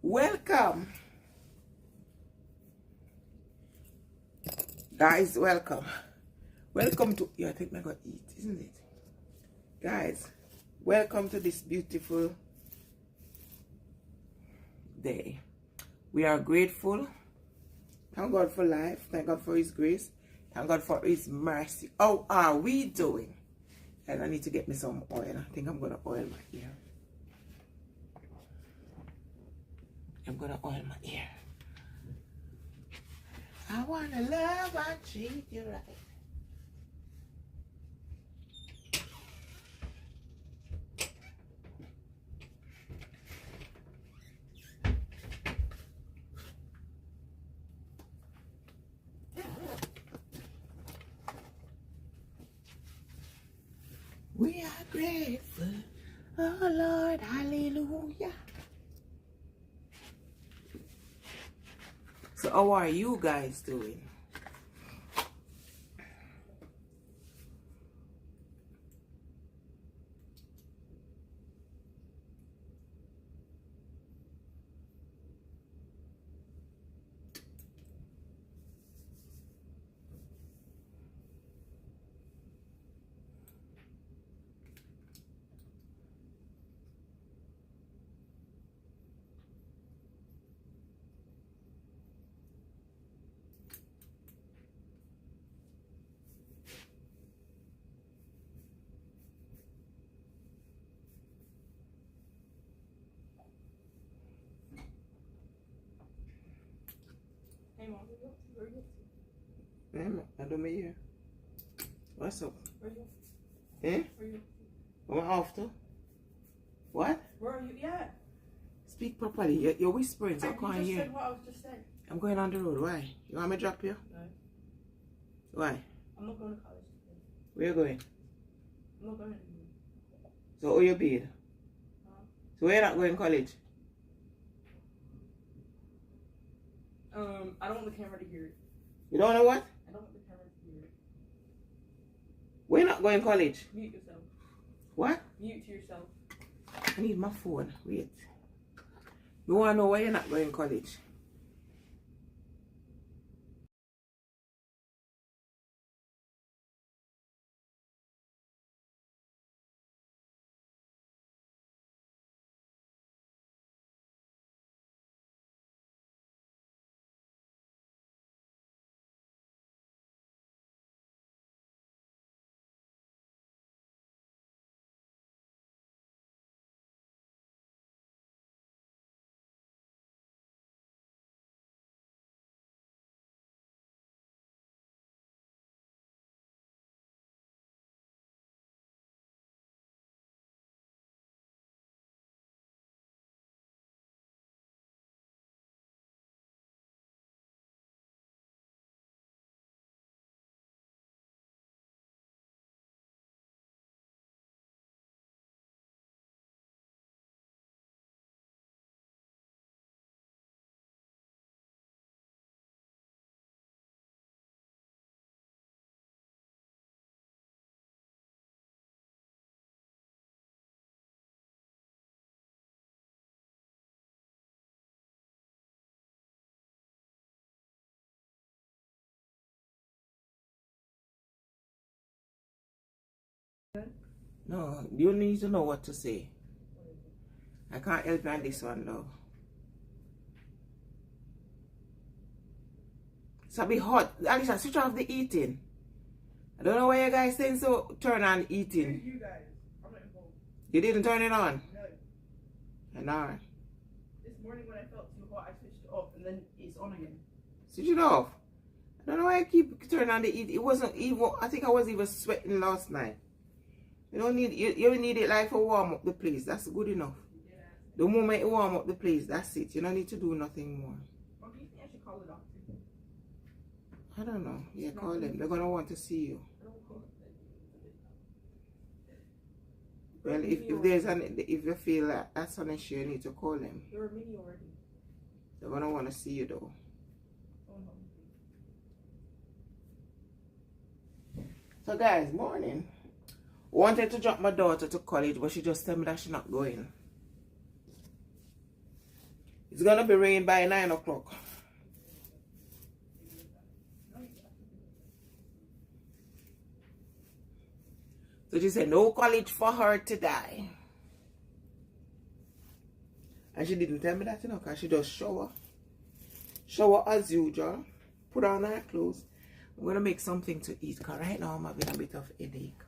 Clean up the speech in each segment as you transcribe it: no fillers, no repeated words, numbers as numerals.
Welcome, guys. Welcome to I think I got eat, isn't it, guys? Welcome to this beautiful day. We are grateful. Thank God for life. Thank God for His grace. Thank God for His mercy. How are we doing? And I need to get me some oil. I think I'm gonna oil my ear. I'm gonna oil my ear. I wanna love and treat you right. We are grateful. Oh Lord, hallelujah. So how are you guys doing? Hey Mom, where are you? I don't hear. What's up? Where are you? Eh? Where are you? Am I off to? What? Where are you? Yeah. Speak properly. You're whispering, so I You can't just hear. said what I was just saying. I'm going on the road. Why? You want me to drop you? No. Why? I'm not going to college today. Where you going? I'm not going anymore. So who you paid? So where you not going to college? I don't want the camera to hear it. You don't know what? I don't want the camera to hear it. We're not going to college. Mute yourself. What? Mute to yourself. I need my phone. Wait. You want to know why you're not going to college? No, you need to know what to say. I can't help you on this one though. So be hot. Alicia, switch off the eating. I don't know why you guys saying so. Turn on eating. You guys. I'm not involved. You didn't turn it on? No. And alright. This morning when I felt too hot, I switched it off and then it's on again. Switch it off. I don't know why I keep turning on the eat. It wasn't even. I think I was even sweating last night. You don't need. You need it like for warm up the place. That's good enough. Yeah. The moment you warm up the place, that's it. You don't need to do nothing more. Or do you think I should call the doctor? I don't know. Yeah, call them. They're gonna want to see you. I don't call it. Well, if there's if you feel like that's an issue, you need to call them. You're a mini already. They're gonna want to see you though. Oh, no. So guys, morning. Wanted to drop my daughter to college, but she just told me that she's not going. It's gonna be rain by 9 o'clock. So she said, no college for her to die. And she didn't tell me that, because she just shower. Shower as usual. Put on her clothes. I'm going to make something to eat, because right now I'm having a bit of headache.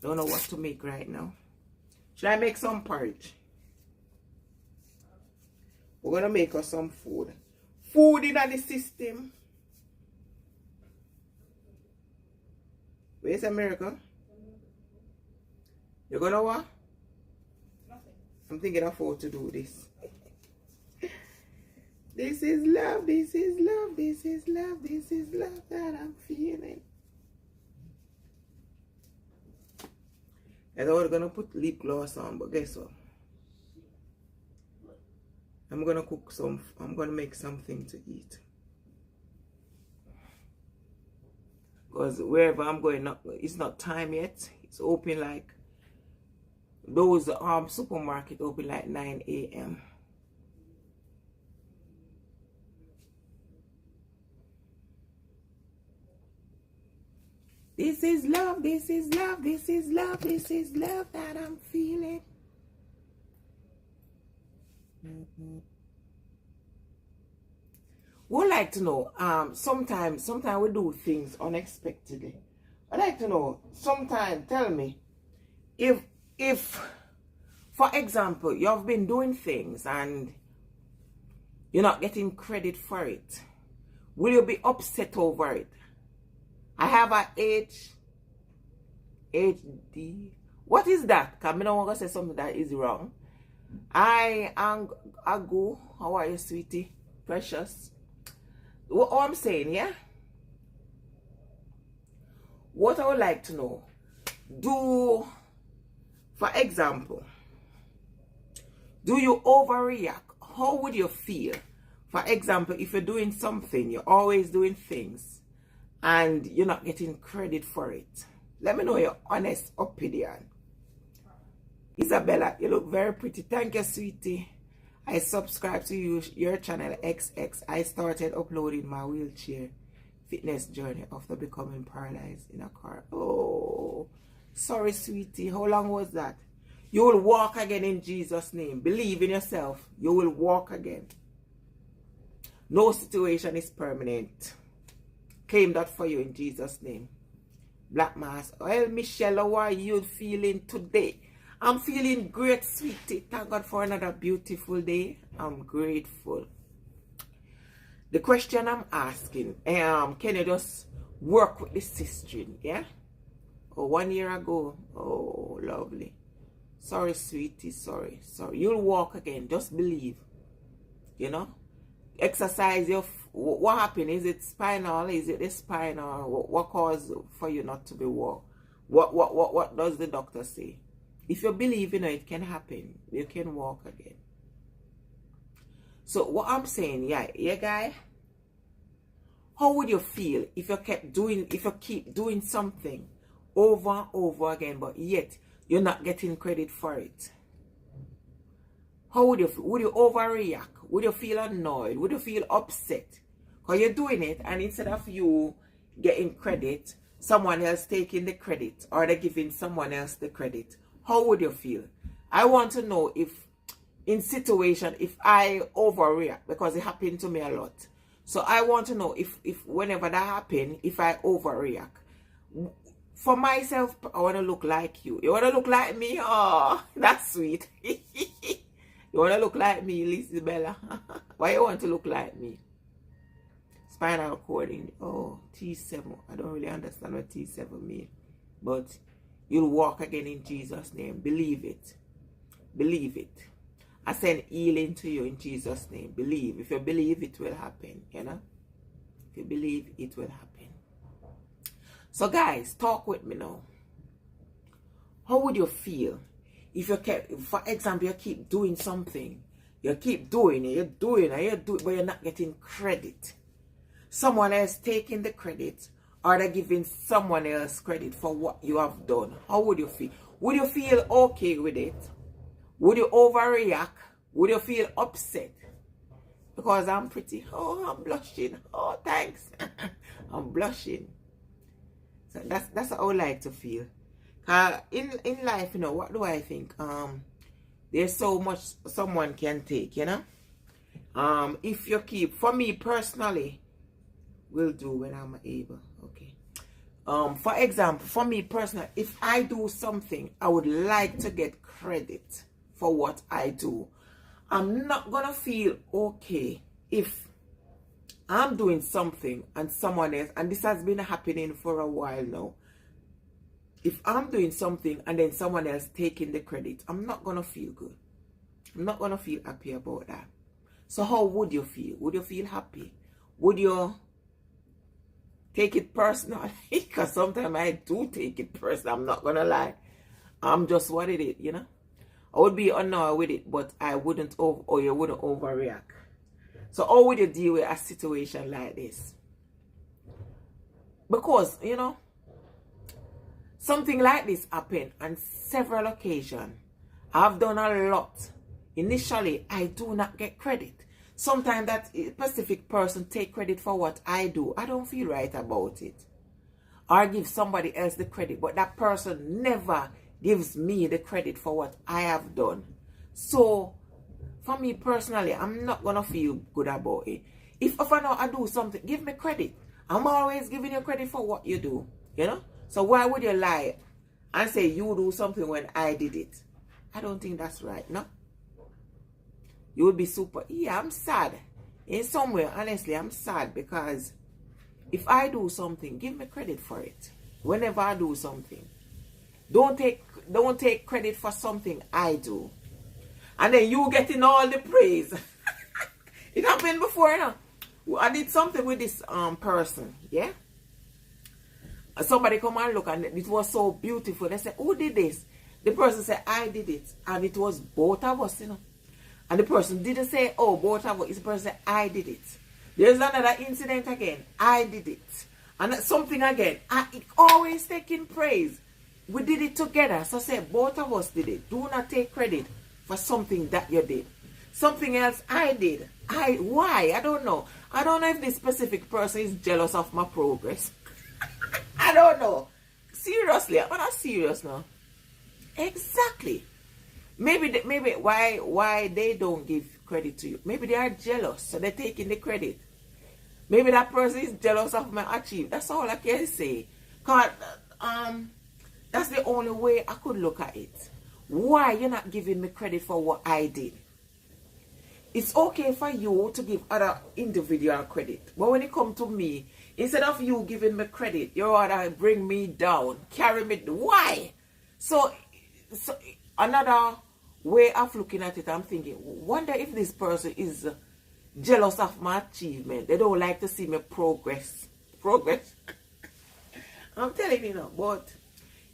Don't know what to make right now. Should I make some porridge? We're going to make us some food. Food in the system. Where's America? You're going to what? Nothing. I'm thinking of how to do this. This is love, this is love, this is love, this is love that I'm feeling. I thought I was gonna put lip gloss on, but guess what? I'm gonna cook some, I'm gonna make something to eat. Because wherever I'm going, it's not time yet. It's open like, those supermarket open like 9 a.m. This is love, this is love, this is love, this is love that I'm feeling. Would like to know, sometimes we do things unexpectedly. I'd like to know, sometimes tell me, if, for example, you've been doing things and you're not getting credit for it, will you be upset over it? I have a HD. What is that? Because I don't want to say something that is wrong. Agu. How are you, sweetie? Precious. What I'm saying, yeah? What I would like to know, for example, do you overreact? How would you feel? For example, if you're doing something, you're always doing things, and you're not getting credit for it. Let me know your honest opinion. Isabella, you look very pretty. Thank you, sweetie. I subscribe to your channel XX. I started uploading my wheelchair fitness journey after becoming paralyzed in a car. Oh, sorry, sweetie. How long was that? You will walk again in Jesus' name. Believe in yourself. You will walk again. No situation is permanent. Claim that for you in Jesus' name. Black Mass. Well, Michelle, how are you feeling today? I'm feeling great, sweetie. Thank God for another beautiful day. I'm grateful. The question I'm asking, can you just work with the sister? Yeah? Oh, 1 year ago. Oh, lovely. Sorry, sweetie. Sorry. You'll walk again. Just believe. You know? Exercise your... What happened? Is it spinal? Is it the spine? Or what caused for you not to be walk? What does the doctor say? If you believe, it can happen. You can walk again. So what I'm saying, yeah, guy. How would you feel if you keep doing something over and over again, but yet you're not getting credit for it? How would you feel? Would you overreact? Would you feel annoyed? Would you feel upset? Because you're doing it, and instead of you getting credit, someone else taking the credit, or they're giving someone else the credit. How would you feel? I want to know if I overreact, because it happened to me a lot. So I want to know if whenever that happens, if I overreact. For myself, I want to look like you. You want to look like me? Oh, that's sweet. You want to look like me, Lisabella? Why you want to look like me? Spinal cord. Oh, T7. I don't really understand what T7 means. But you'll walk again in Jesus' name. Believe it. Believe it. I send healing to you in Jesus' name. Believe. If you believe, it will happen. You know? If you believe, it will happen. So guys, talk with me now. How would you feel if you kept, for example, you keep doing something. You keep doing it, you're doing it, but you're not getting credit. Someone else taking the credit, or they're giving someone else credit for what you have done. How would you feel? Would you feel okay with it? Would you overreact? Would you feel upset? because I'm pretty. Oh, I'm blushing. Oh, thanks. I'm blushing. So that's how I like to feel. In life, you know, what do I think? There's so much someone can take, you know. If you keep, for me personally, will do when I'm able. Okay. For example, for me personally, if I do something, I would like to get credit for what I do. I'm not gonna feel okay if I'm doing something and someone else, and this has been happening for a while now. If I'm doing something and then someone else taking the credit, I'm not gonna feel good. I'm not gonna feel happy about that. So how would you feel? Would you feel happy? Would you take it personal? Because sometimes I do take it personal. I'm not gonna lie. I'm just what it is, you know. I would be annoyed with it, but I wouldn't or you wouldn't overreact. So how would you deal with a situation like this? Because, you know, something like this happened on several occasions. I've done a lot. Initially, I do not get credit. Sometimes that specific person take credit for what I do. I don't feel right about it. Or give somebody else the credit, but that person never gives me the credit for what I have done. So, for me personally, I'm not going to feel good about it. If I know I do something, give me credit. I'm always giving you credit for what you do, you know? So why would you lie and say you do something when I did it? I don't think that's right, no? You would be super, yeah, I'm sad. In some way, honestly, I'm sad because if I do something, give me credit for it. Whenever I do something. Don't take credit for something I do. And then you getting all the praise. It happened before, you know. I did something with this person, yeah? Somebody come and look and it was so beautiful. They said, who did this? The person said, I did it. And it was both of us, you know. And the person didn't say, oh, both of us. The person said, I did it. There's another incident again. I did it. And something again. It always taking praise. We did it together. So say, both of us did it. Do not take credit for something that you did. Something else I did. Why? I don't know. I don't know if this specific person is jealous of my progress. I don't know. Seriously, I'm not serious now. Exactly. Maybe why they don't give credit to you. Maybe they are jealous, so they're taking the credit. Maybe that person is jealous of my achievement. That's all I can say. Cause that's the only way I could look at it. Why you're not giving me credit for what I did? It's okay for you to give other individual credit, but when it comes to me, instead of you giving me credit, you rather bring me down, carry me. Why? So another way of looking at it, I'm thinking, wonder if this person is jealous of my achievement. They don't like to see me progress. I'm telling you now, but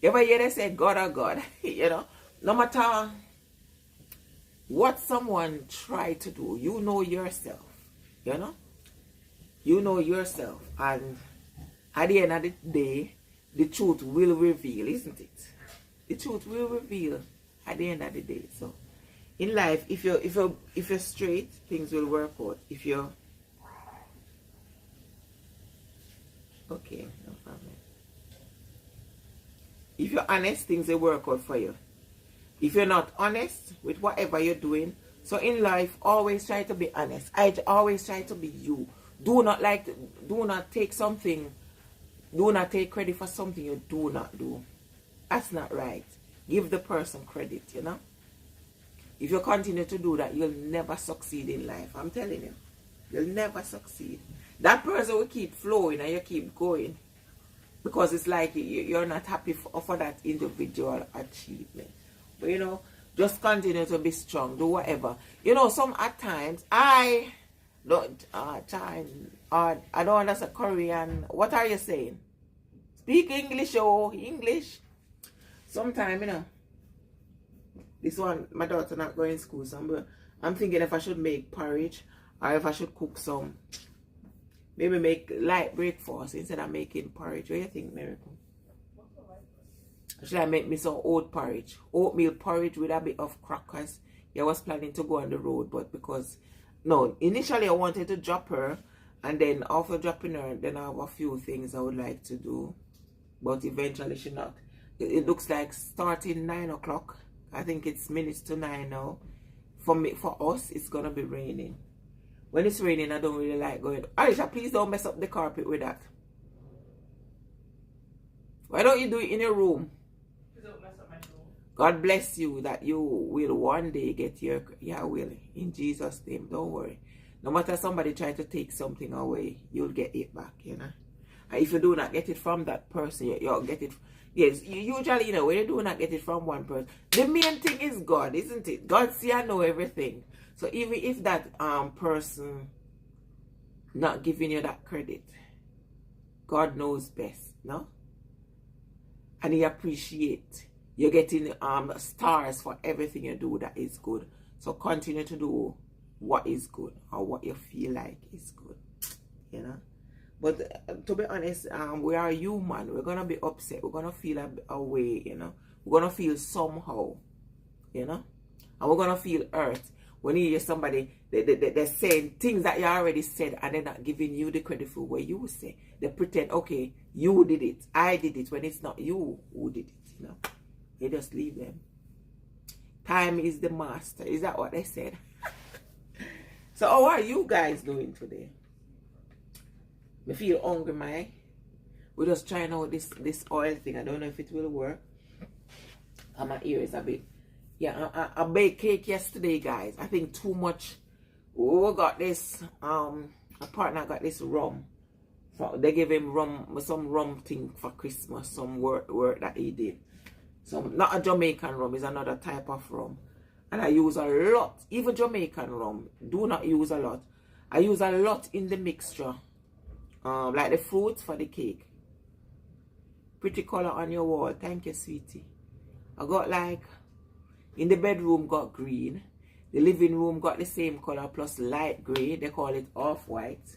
every year they say God or God, you know, no matter what someone try to do, you know yourself, you know? You know yourself, and at the end of the day, the truth will reveal, isn't it? The truth will reveal at the end of the day. So, in life, if you're straight, things will work out. If you're okay, no problem. If you're honest, things will work out for you. If you're not honest with whatever you're doing, so in life, always try to be honest. I always try to be you. Do not take credit for something you do not do. That's not right. Give the person credit, you know. If you continue to do that, you'll never succeed in life. I'm telling you. You'll never succeed. That person will keep flowing and you keep going. Because it's like you're not happy for that individual achievement. But you know, just continue to be strong. Do whatever. You know, at times, I don't understand Korean. What are you saying? Speak English, English. Sometimes, you know, this one, my daughter not going to school, so I'm thinking if I should make porridge or if I should cook some, maybe make light breakfast instead of making porridge. What do you think, Miracle? Should I make me some oatmeal porridge with a bit of crackers? I was planning to go on the road, but because no, initially I wanted to drop her, and then after dropping her, then I have a few things I would like to do, but eventually she not. It looks like starting 9 o'clock. I think it's minutes to 9 now. For us, it's gonna be raining. When it's raining, I don't really like going. Aisha, please don't mess up the carpet with that. Why don't you do it in your room? Because it will mess up my room. God bless you that you will one day get your, yeah, will, in Jesus' name. Don't worry. No matter somebody try to take something away, you'll get it back, you know. And if you do not get it from that person, you'll get it. Yes, usually, you know, when you do not get it from one person, the main thing is God, isn't it? God see and know everything. So even if that person not giving you that credit, God knows best, no? And He appreciate you're getting stars for everything you do that is good. So continue to do what is good or what you feel like is good, you know. But to be honest, we are human. We're gonna be upset. We're gonna feel a way, you know. We're gonna feel somehow, you know, and we're gonna feel hurt when you hear somebody they're saying things that you already said, and they're not giving you the credit for what you say. They pretend, okay, you did it, I did it, when it's not you who did it, you know. You just leave them. Time is the master. Is that what they said? So how are you guys doing today? I feel hungry, man. We're just trying out this oil thing. I don't know if it will work. And my ear is a bit. Yeah, I baked cake yesterday, guys. I think too much. We got this. A partner got this rum. They gave him some rum thing for Christmas. Some work that he did. Not a Jamaican rum. It's another type of rum. And I use a lot. Even Jamaican rum. Do not use a lot. I use a lot in the mixture. Like the fruits for the cake. Pretty color on your wall. Thank you, sweetie. I got like, in the bedroom got green. The living room got the same color plus light gray. They call it off-white.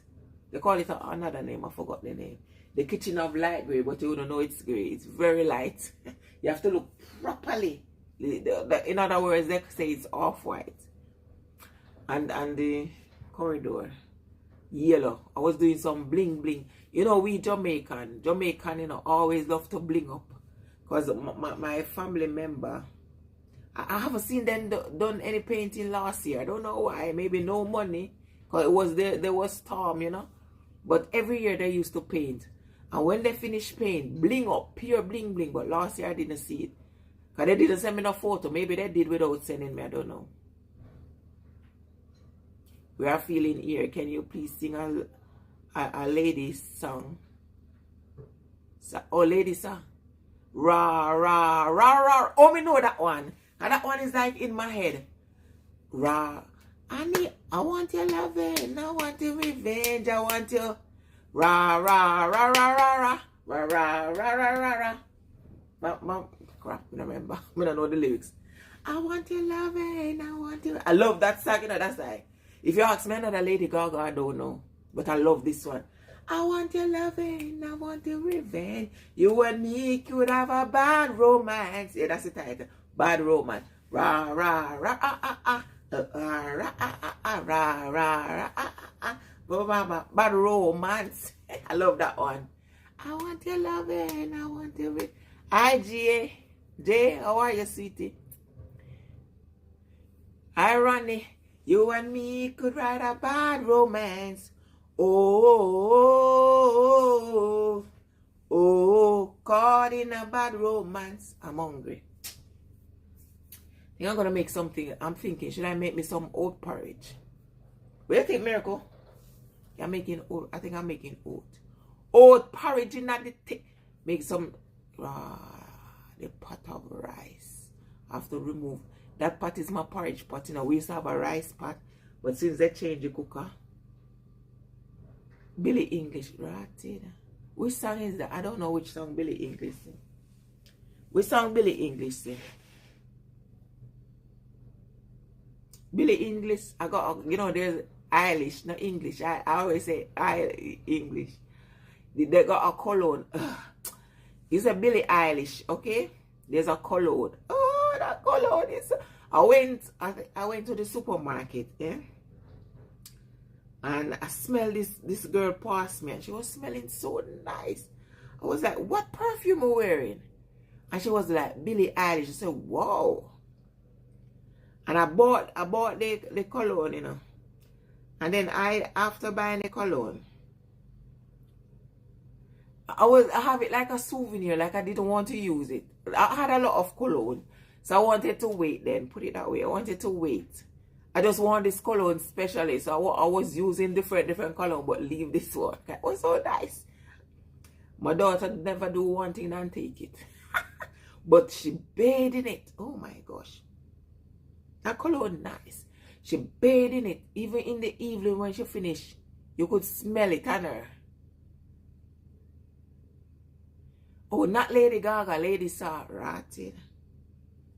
They call it another name. I forgot the name. The kitchen of light gray, but you don't know it's gray. It's very light. You have to look properly. In other words, they say it's off-white. And the corridor, yellow. I was doing some bling bling. You know, we Jamaican, you know, always love to bling up. Because my family member, I haven't seen them done any painting last year. I don't know why. Maybe no money. Because it was there was storm, you know. But every year they used to paint. And when they finish paint, bling up, pure bling bling. But last year I didn't see it. Because they didn't send me no photo. Maybe they did without sending me. I don't know. We are feeling here. Can you please sing a lady's song? Oh, ladies song. Ra, ra, ra, ra. Oh, me know that one. And that one is like in my head. Ra. I want your loving. I want your revenge. I want your ra, ra, ra, ra, ra, ra. Ra, ra, ra, ra, ra, ra. Crap, I remember. I don't know the lyrics. I want your loving. I want your... I love that song, you know, that's like... If you ask me another Lady Gaga, I don't know. But I love this one. I want your loving, I want your revenge. You and me could have a bad romance. Yeah, that's the title. Bad romance. Ra, ra, ra, ah, ah, ah. Ra, ah, ah, ah, ra, ra, ah, ah, ah. Bad romance. I love that one. I want your loving, I want your revenge. Hi, Jay. Jay, how are you, sweetie? Hi, Ronnie. You and me could write a bad romance. Oh, caught in a bad romance. I'm hungry. I think I'm going to make something. I'm thinking, should I make me some oat porridge? What do you think, Miracle? I'm making oat. I think I'm making oat. Oat porridge in that. Make some, the pot of rice. I have to remove. That pot is my porridge pot. You know, we used to have a rice pot. But since they changed the cooker, Billy English, right? Which song is that? I don't know which song Billy English sing. Which song Billy English sing? Billy English, I got, you know, there's Eilish, not English. I always say English. They got a cologne. It's a Billie Eilish, okay? There's a cologne. Oh, that cologne is... I went to the supermarket, yeah? And I smelled this girl past me, and she was smelling so nice. I was like, what perfume are you wearing? And she was like, Billie Eilish. I said, whoa. And I bought the cologne, you know. And then after buying the cologne, I have it like a souvenir, like I didn't want to use it. I had a lot of cologne, so I wanted to wait then, put it that way. I wanted to wait. I just want this cologne specially, so I was using different cologne, but leave this one. It was so nice. My daughter never do one thing and take it. But she bathed in it. Oh my gosh. That cologne nice. She bathed in it. Even in the evening when she finished, you could smell it on her. Oh, not Lady Gaga, Lady Saw. Rotted.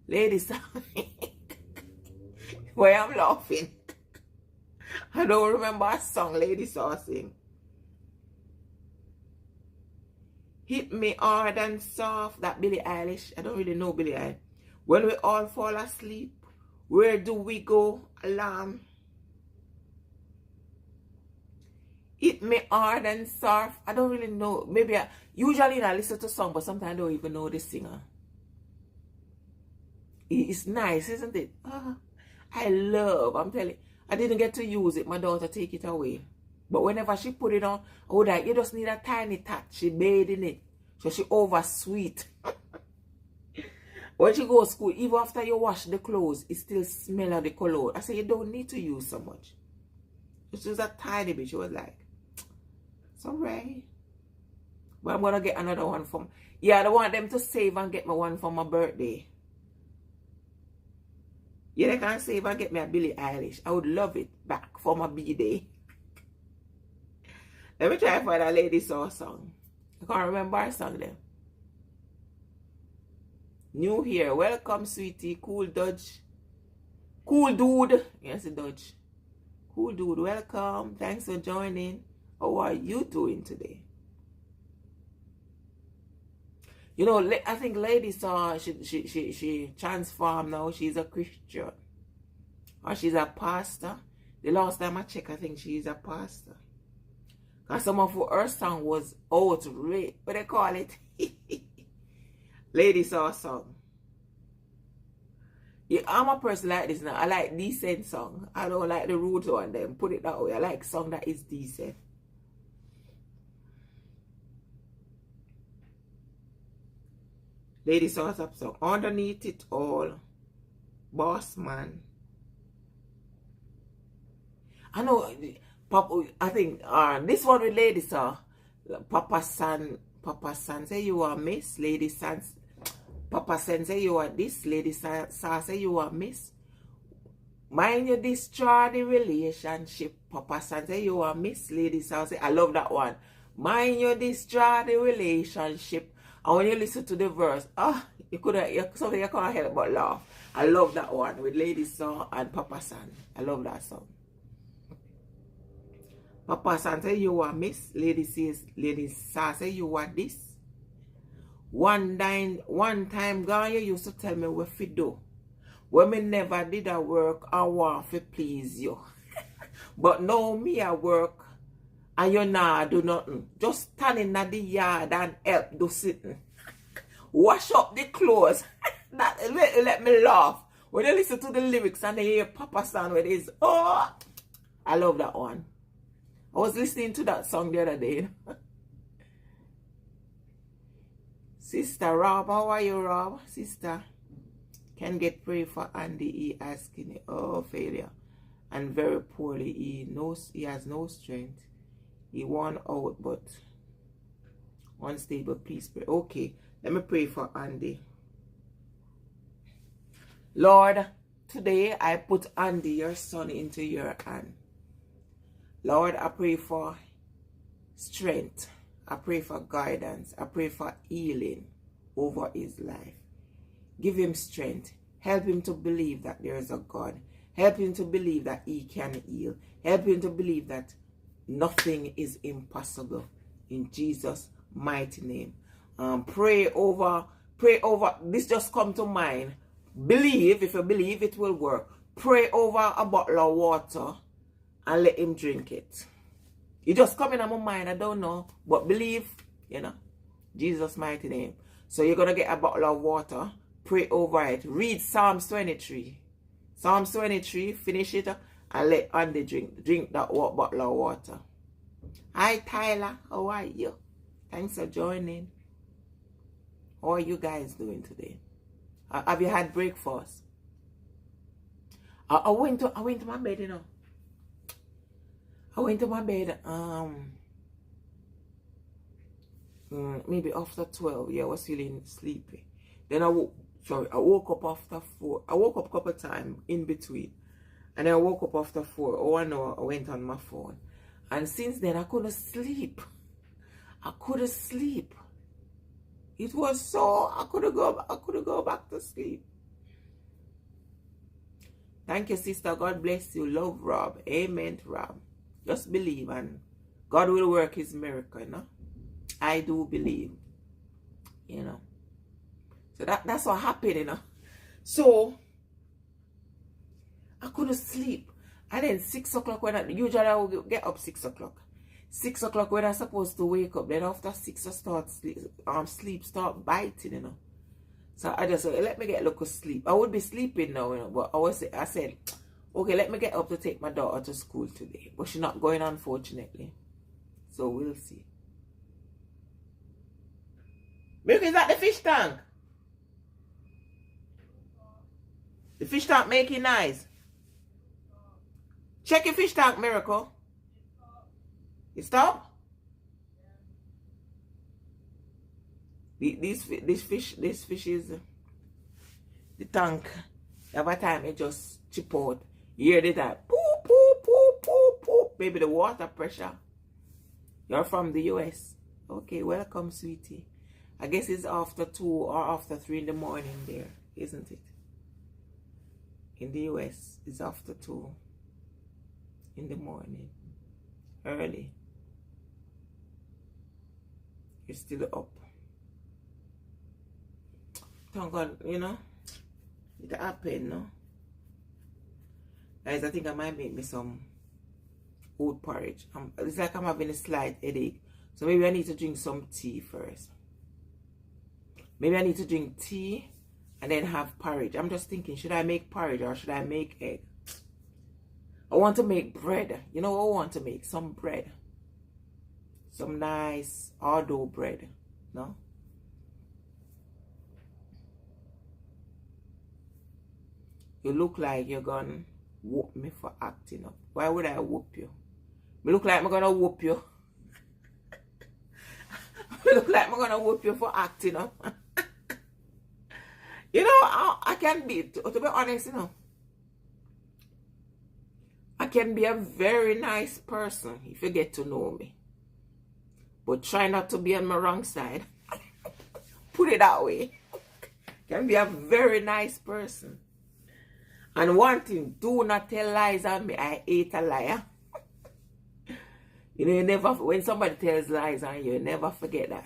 Lady Saw. Why I'm laughing? I don't remember a song Lady Saw sing. Hit me hard and soft. That Billie Eilish. I don't really know Billie Eilish. When we all fall asleep, where do we go? Alarm. Hit me hard and soft. I don't really know. Maybe usually I listen to song, but sometimes I don't even know the singer. It's nice, isn't it? I'm telling you. I didn't get to use it. My daughter take it away. But whenever she put it on, I would like, you just need a tiny touch. She bathed in it. So she over sweet. When she goes to school, even after you wash the clothes, it still smell of the cologne. I said, you don't need to use so much. Just use a tiny bit. She was like, it's alright. But I'm going to get another one from... Yeah, I want them to save and get me one for my birthday. Yeah, they can save and get me a Billie Eilish. I would love it back for my B-Day. Let me try to find a Lady Saw song. I can't remember her song then. New here. Welcome, sweetie. Cool Dodge. Cool dude. Yes, Dodge. Cool dude. Welcome. Thanks for joining. How are you doing today? You know, I think Lady Saw, she transformed now. She's a Christian. Or she's a pastor. The last time I checked, I think she's a pastor. Because some of her song was outrage. What they call it? Lady Saw song. Yeah, I'm a person like this now. I like decent song. I don't like the rude one them. Put it that way. I like song that is decent. Lady Saw song. Underneath it all, Boss Man. I know, Papa. I think this one with Lady Saw. Papa San say you are miss. Lady San. Papa San say you are this. Lady Saw say you are miss. Mind you destroy the relationship. Papa San say you are miss. Lady Saw say, I love that one. Mind you destroy the relationship. And when you listen to the verse, something you can't help but laugh. I love that one with Lady Saw and Papa San. I love that song. Papa San say you are miss. Lady Saw say you are this. One time gone, you used to tell me what to do. When me never did a work, I want to please you. But now me a work and you nah do nothing. Just standing at the yard and help do something. Wash up the clothes. let me laugh. When you listen to the lyrics and they hear Papa San with his, oh, I love that one. I was listening to that song the other day. Sister Rob, how are you, Rob? Sister, can get pray for Andy. He asking it. Oh, failure. And very poorly. He has no strength. He won out, but unstable. Please pray. Okay, let me pray for Andy. Lord, today I put Andy, your son, into your hand. Lord, I pray for strength. I pray for guidance. I pray for healing over his life. Give him strength. Help him to believe that there is a God. Help him to believe that he can heal. Help him to believe that nothing is impossible. In Jesus' mighty name. Pray over. This just come to mind. Believe. If you believe, it will work. Pray over a bottle of water and let him drink it. It just come in my mind, I don't know. But believe, you know, Jesus' mighty name. So you're going to get a bottle of water, pray over it, read Psalms 23. Psalms 23, finish it, and let Andy drink that bottle of water. Hi Tyler, how are you? Thanks for joining. How are you guys doing today? Have you had breakfast? I went to my bed, you know. I went to my bed maybe after 12. Yeah, I was feeling sleepy. Then I woke up after 4. I woke up a couple of times in between. And then I woke up after 4. Oh, I know, I went on my phone. And since then I couldn't sleep. I couldn't sleep. It was so I couldn't go back to sleep. Thank you, sister. God bless you. Love, Rob. Amen, Rob. Just believe and God will work his miracle, you know. I do believe. You know. So that's what happened, you know. So I couldn't sleep. And then 6 o'clock when usually I will get up 6 o'clock. 6 o'clock when I'm supposed to wake up. Then after 6 I start sleep start biting, you know. So I just said, let me get a little sleep. I would be sleeping now, you know, but I said, okay, let me get up to take my daughter to school today. But she's not going, unfortunately. So we'll see. Milk, is that the fish tank? The fish tank making noise. Check your fish tank, Miracle. It stop? This fish is the tank. Every time it just chip out. You hear the type. Poop, poop, poop, poop, poop. Maybe the water pressure. You're from the US. Okay, welcome, sweetie. I guess it's after 2 or after 3 in the morning there, isn't it? In the US, it's after 2 in the morning. Early. You're still up. Thank God, you know. It happened, no? Guys, I think I might make me some oat porridge. It's like I'm having a slight headache. So maybe I need to drink some tea first. Maybe I need to drink tea and then have porridge. I'm just thinking, should I make porridge or should I make egg? I want to make bread. You know what I want to make? Some bread. Some nice sourdough bread. No? You look like you're gonna whoop me for acting up. Why would I whoop you? Me look like I'm gonna whoop you. Me look like I'm gonna whoop you for acting up. You know, I can be, to be honest, you know, I can be a very nice person if you get to know me. But try not to be on my wrong side. Put it that way. Can be a very nice person. And one thing, do not tell lies on me. I hate a liar. You know, you never, when somebody tells lies on you, you never forget that.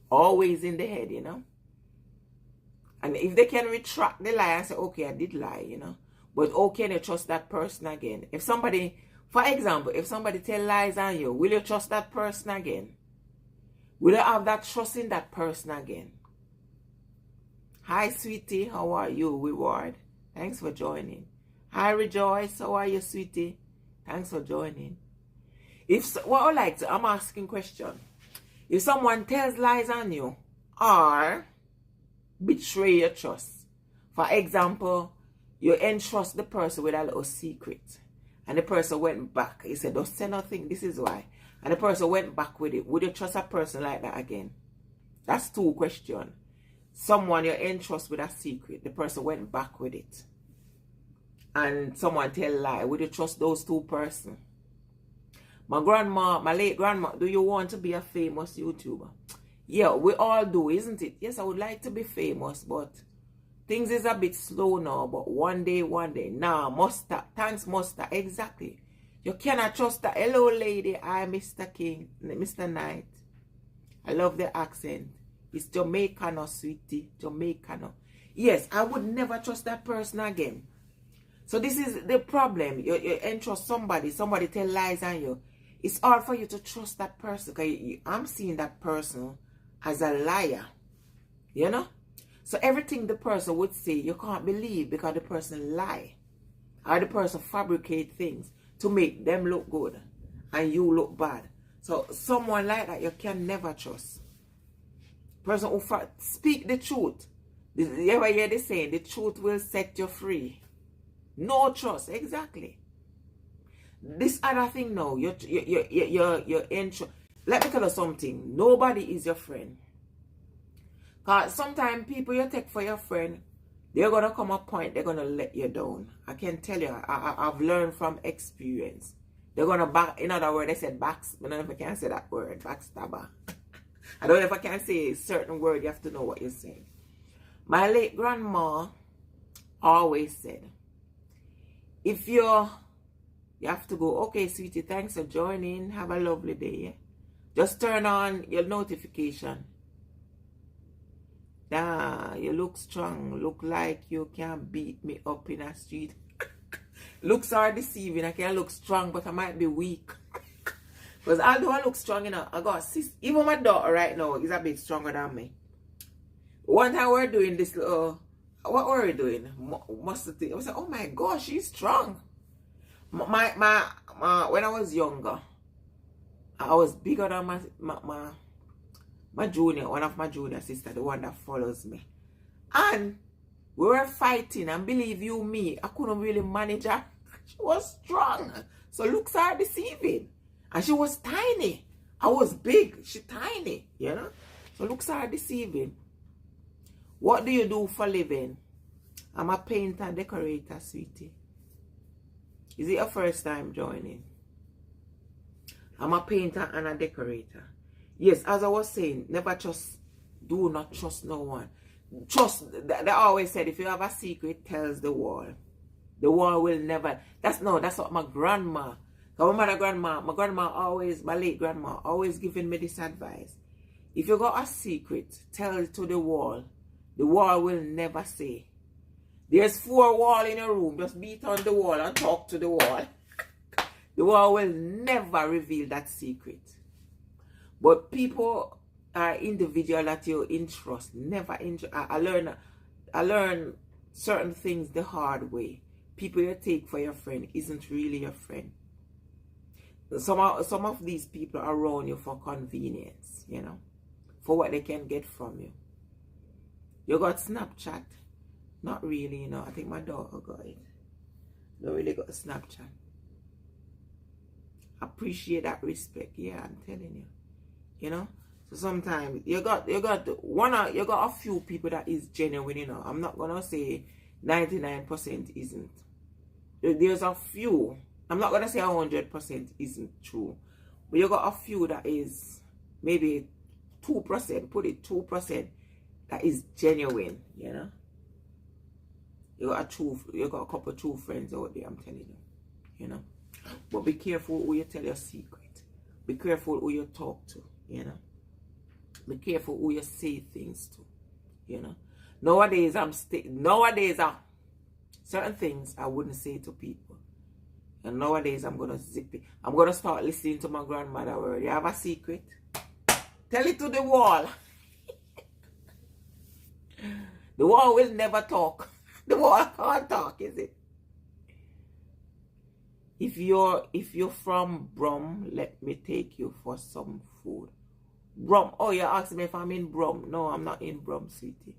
Always in the head, you know. And if they can retract the lie and say, okay, I did lie, you know. But how can you trust that person again? If somebody, for example, if somebody tell lies on you, will you trust that person again? Will you have that trust in that person again? Hi, sweetie. How are you? Reward. Thanks for joining. Hi, Rejoice. How are you, sweetie? Thanks for joining. I'm asking question. If someone tells lies on you or betray your trust. For example, you entrust the person with a little secret. And the person went back. He said, don't say nothing. This is why. And the person went back with it. Would you trust a person like that again? That's 2 questions. Someone you entrust with a secret. The person went back with it. And someone tell a lie. Would you trust those 2 persons? My grandma, my late grandma, do you want to be a famous YouTuber? Yeah, we all do, isn't it? Yes, I would like to be famous, but things is a bit slow now. But one day. Nah, Musta. Thanks, Musta. Exactly. You cannot trust that. Hello, lady. I'm Mr. King, Mr. Knight. I love the accent. It's Jamaican, sweetie. Jamaican. Yes, I would never trust that person again. So this is the problem. You entrust somebody tell lies on you. It's hard for you to trust that person, because I'm seeing that person as a liar. You know? So everything the person would say, you can't believe, because the person lie. Or the person fabricate things to make them look good and you look bad. So someone like that you can never trust. Person who speak the truth. You ever hear they saying, the truth will set you free. No trust, exactly. This other thing now, you're in. Let me tell you something. Nobody is your friend. Because sometimes people you take for your friend, they're going to come a point, they're going to let you down. I can tell you, I've learned from experience. They're going to back, in other words, they said backs, I don't know if I can say that word, backstabber. I don't know if I can say a certain word, you have to know what you're saying. My late grandma always said, if you have to go, okay, sweetie, thanks for joining, have a lovely day. Just turn on your notification. Nah, you look strong. Look like you can beat me up in a street. Looks are deceiving. I can look strong, but I might be weak. Because although I look strong, you know, I got even my daughter right now is a bit stronger than me. One time we were doing this, what were we doing? Mustard thing. I was like, oh my gosh, she's strong. When I was younger, I was bigger than my junior, one of my junior sister, the one that follows me. And we were fighting, and believe you me, I couldn't really manage her. She was strong. So looks are deceiving. And she was tiny. I was big. She tiny, you know. So looks are deceiving. What do you do for living? I'm a painter and decorator, sweetie. Is it your first time joining? I'm a painter and a decorator. Yes, as I was saying, never trust, do not trust no one. Trust, they always said, if you have a secret, tells the wall. The wall will never, that's what my grandma, my grandma always, my late grandma, always giving me this advice. If you got a secret, tell it to the wall. The wall will never say. There's 4 walls in a room, just beat on the wall and talk to the wall. The wall will never reveal that secret. But people are individual that you entrust. Never entrust. I learn certain things the hard way. People you take for your friend isn't really your friend. Some of these people are around you for convenience, you know, for what they can get from you. You got Snapchat? Not really, you know. I think my daughter got it. Don't really got Snapchat. Appreciate that respect. Yeah, I'm telling you. You know, so sometimes you got a few people that is genuine, you know. I'm not gonna say 99% isn't. There's a few. I'm not gonna say 100% isn't true, but you got a few that is maybe 2%. Put it 2% that is genuine. You know, you got a couple of true friends out there. I'm telling you. You know, but be careful who you tell your secret. Be careful who you talk to. You know, be careful who you say things to. You know, nowadays certain things I wouldn't say to people, and nowadays I'm gonna zip it. I'm gonna start listening to my grandmother word. You have a secret? Tell it to the wall. The wall will never talk. The wall can't talk, is it? If you're from Brum, let me take you for some food. Brum. Oh, you're asking me if I'm in Brum. No, I'm not in Brum City.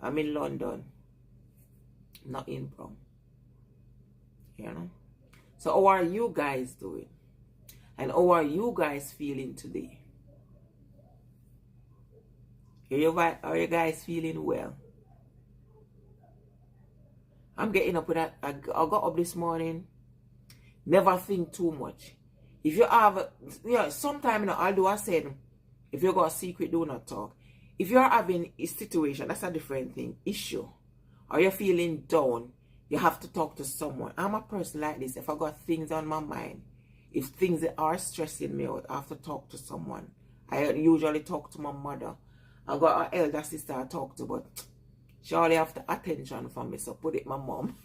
I'm in London. Not in Brum. You know? So how are you guys doing? And how are you guys feeling today? Are you guys feeling well? I'm getting up with that. I got up this morning. Never think too much. If you have, sometime, although I said, if you got a secret, do not talk. If you're having a situation, that's a different thing, issue, or you're feeling down, you have to talk to someone. I'm a person like this. If I got things on my mind, if things that are stressing me out, I have to talk to someone. I usually talk to my mother. I got an elder sister I talk to, but she only have the attention from me, so put it my mom.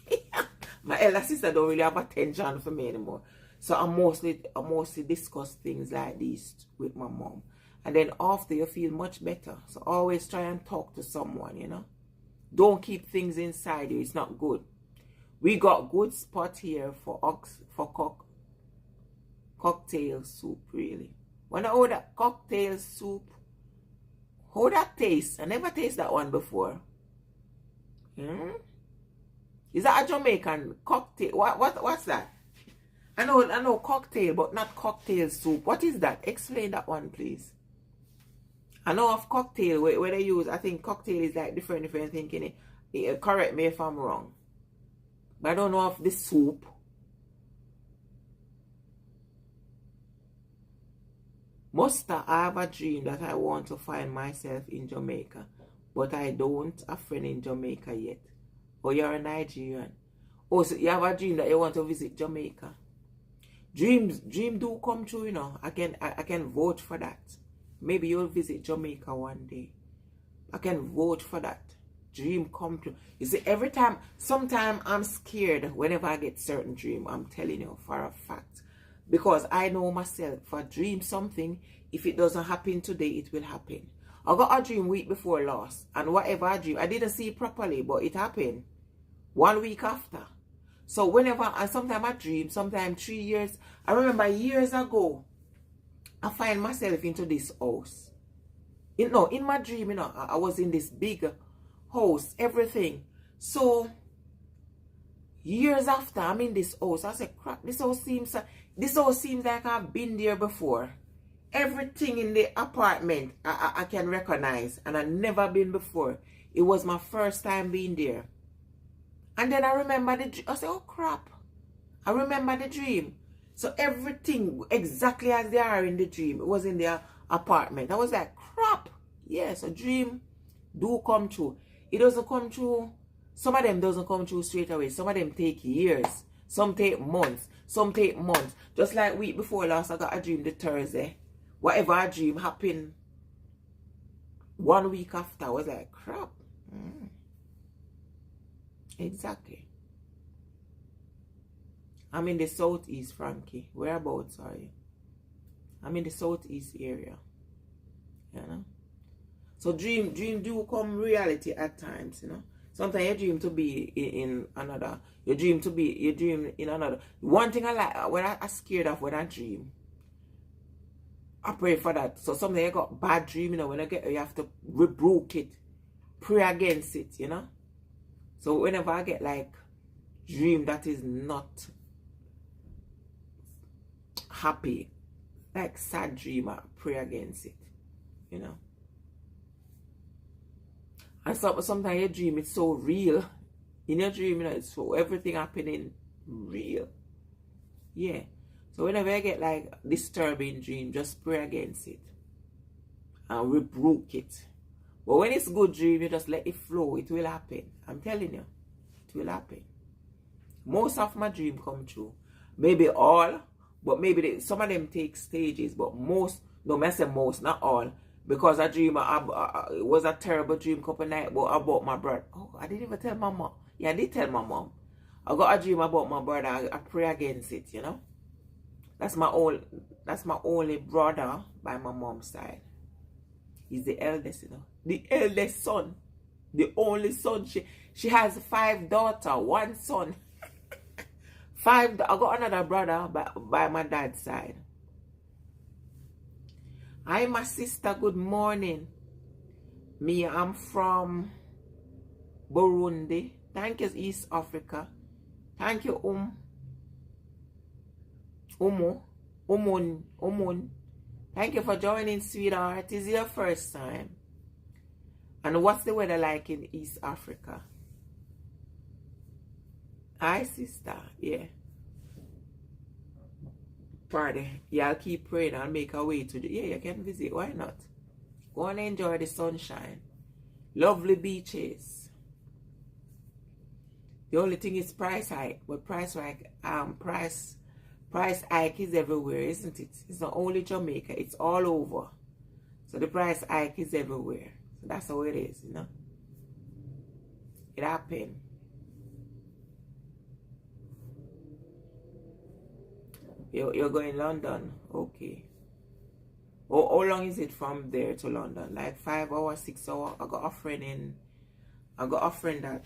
My elder sister don't really have attention for me anymore. So I mostly discuss things like this with my mom. And then after you feel much better. So always try and talk to someone, you know. Don't keep things inside you. It's not good. We got good spot here for cocktail soup, really. When I order cocktail soup, how that tastes? I never tasted that one before. Is that a Jamaican cocktail? What's that? I know cocktail, but not cocktail soup. What is that? Explain that one, please. I know of cocktail where they use, I think cocktail is like different thing. Correct me if I'm wrong. But I don't know of this soup. I have a dream that I want to find myself in Jamaica. But I don't have a friend in Jamaica yet. Or you're a Nigerian. Oh, so you have a dream that you want to visit Jamaica. Dream do come true, you know. I can vote for that. Maybe you'll visit Jamaica one day. I can vote for that. Dream come true. You see, sometimes I'm scared whenever I get certain dream. I'm telling you for a fact. Because I know myself, if I dream something, if it doesn't happen today, it will happen. I got a dream week before last. And whatever I dream, I didn't see it properly, but it happened 1 week after. So whenever, and sometimes I dream, sometimes 3 years. I remember years ago, I find myself into this house. In my dream, you know, I was in this big house, everything. So years after, I'm in this house. I said, crap, this house seems like I've been there before. Everything in the apartment I can recognize, and I've never been before. It was my first time being there. And then I remember the dream. I said, oh crap, I remember the dream. So everything exactly as they are in the dream, it was in their apartment. I was like, crap. Yes, a dream do come true. It doesn't come true. Some of them doesn't come true straight away. Some of them take years. Some take months. Some take months. Just like week before last, I got a dream the Thursday. Whatever I dream happened 1 week after. I was like, crap. Exactly. I'm in the southeast, Frankie. Whereabouts are you? I'm in the southeast area. You know? So dream do come reality at times, you know. Sometimes you dream to be in another. You dream in another. One thing I like, when I'm scared of when I dream, I pray for that. So sometimes you got bad dream, you know, when you have to rebuke it. Pray against it, you know. So whenever I get like dream that is not happy, like sad dream, I pray against it, you know. And sometimes your dream is so real. In your dream, you know, it's so everything happening real. Yeah. So whenever I get like disturbing dream, just pray against it and rebuke it. But when it's good dream, you just let it flow. It will happen. I'm telling you, it will happen. Most of my dream come true. Maybe all, but maybe some of them take stages. But most, no, I say most, not all. Because I dream, it was a terrible dream couple nights about my brother. Oh, I didn't even tell my mom. Yeah, I did tell my mom. I got a dream about my brother. I pray against it, you know. That's my only brother by my mom's side. He's the eldest, you know. The eldest son. The only son. She has 5 daughters, 1 son. 5. I got another brother by my dad's side. Hi, my sister. Good morning. Me, I'm from Burundi. Thank you, East Africa. Thank you, Umun. Thank you for joining, sweetheart. Is it your first time? And what's the weather like in East Africa? Hi, sister. Yeah. Pardon. Yeah, I'll keep praying. I'll make a way to yeah, you can visit. Why not? Go and enjoy the sunshine. Lovely beaches. The only thing is price hike. But price hike is everywhere, isn't it? It's not only Jamaica, it's all over. So the price hike is everywhere. So that's how it is, you know. It happened. You're going London. Okay. How long is it from there to London? Like 5 hours, 6 hours? I got a friend that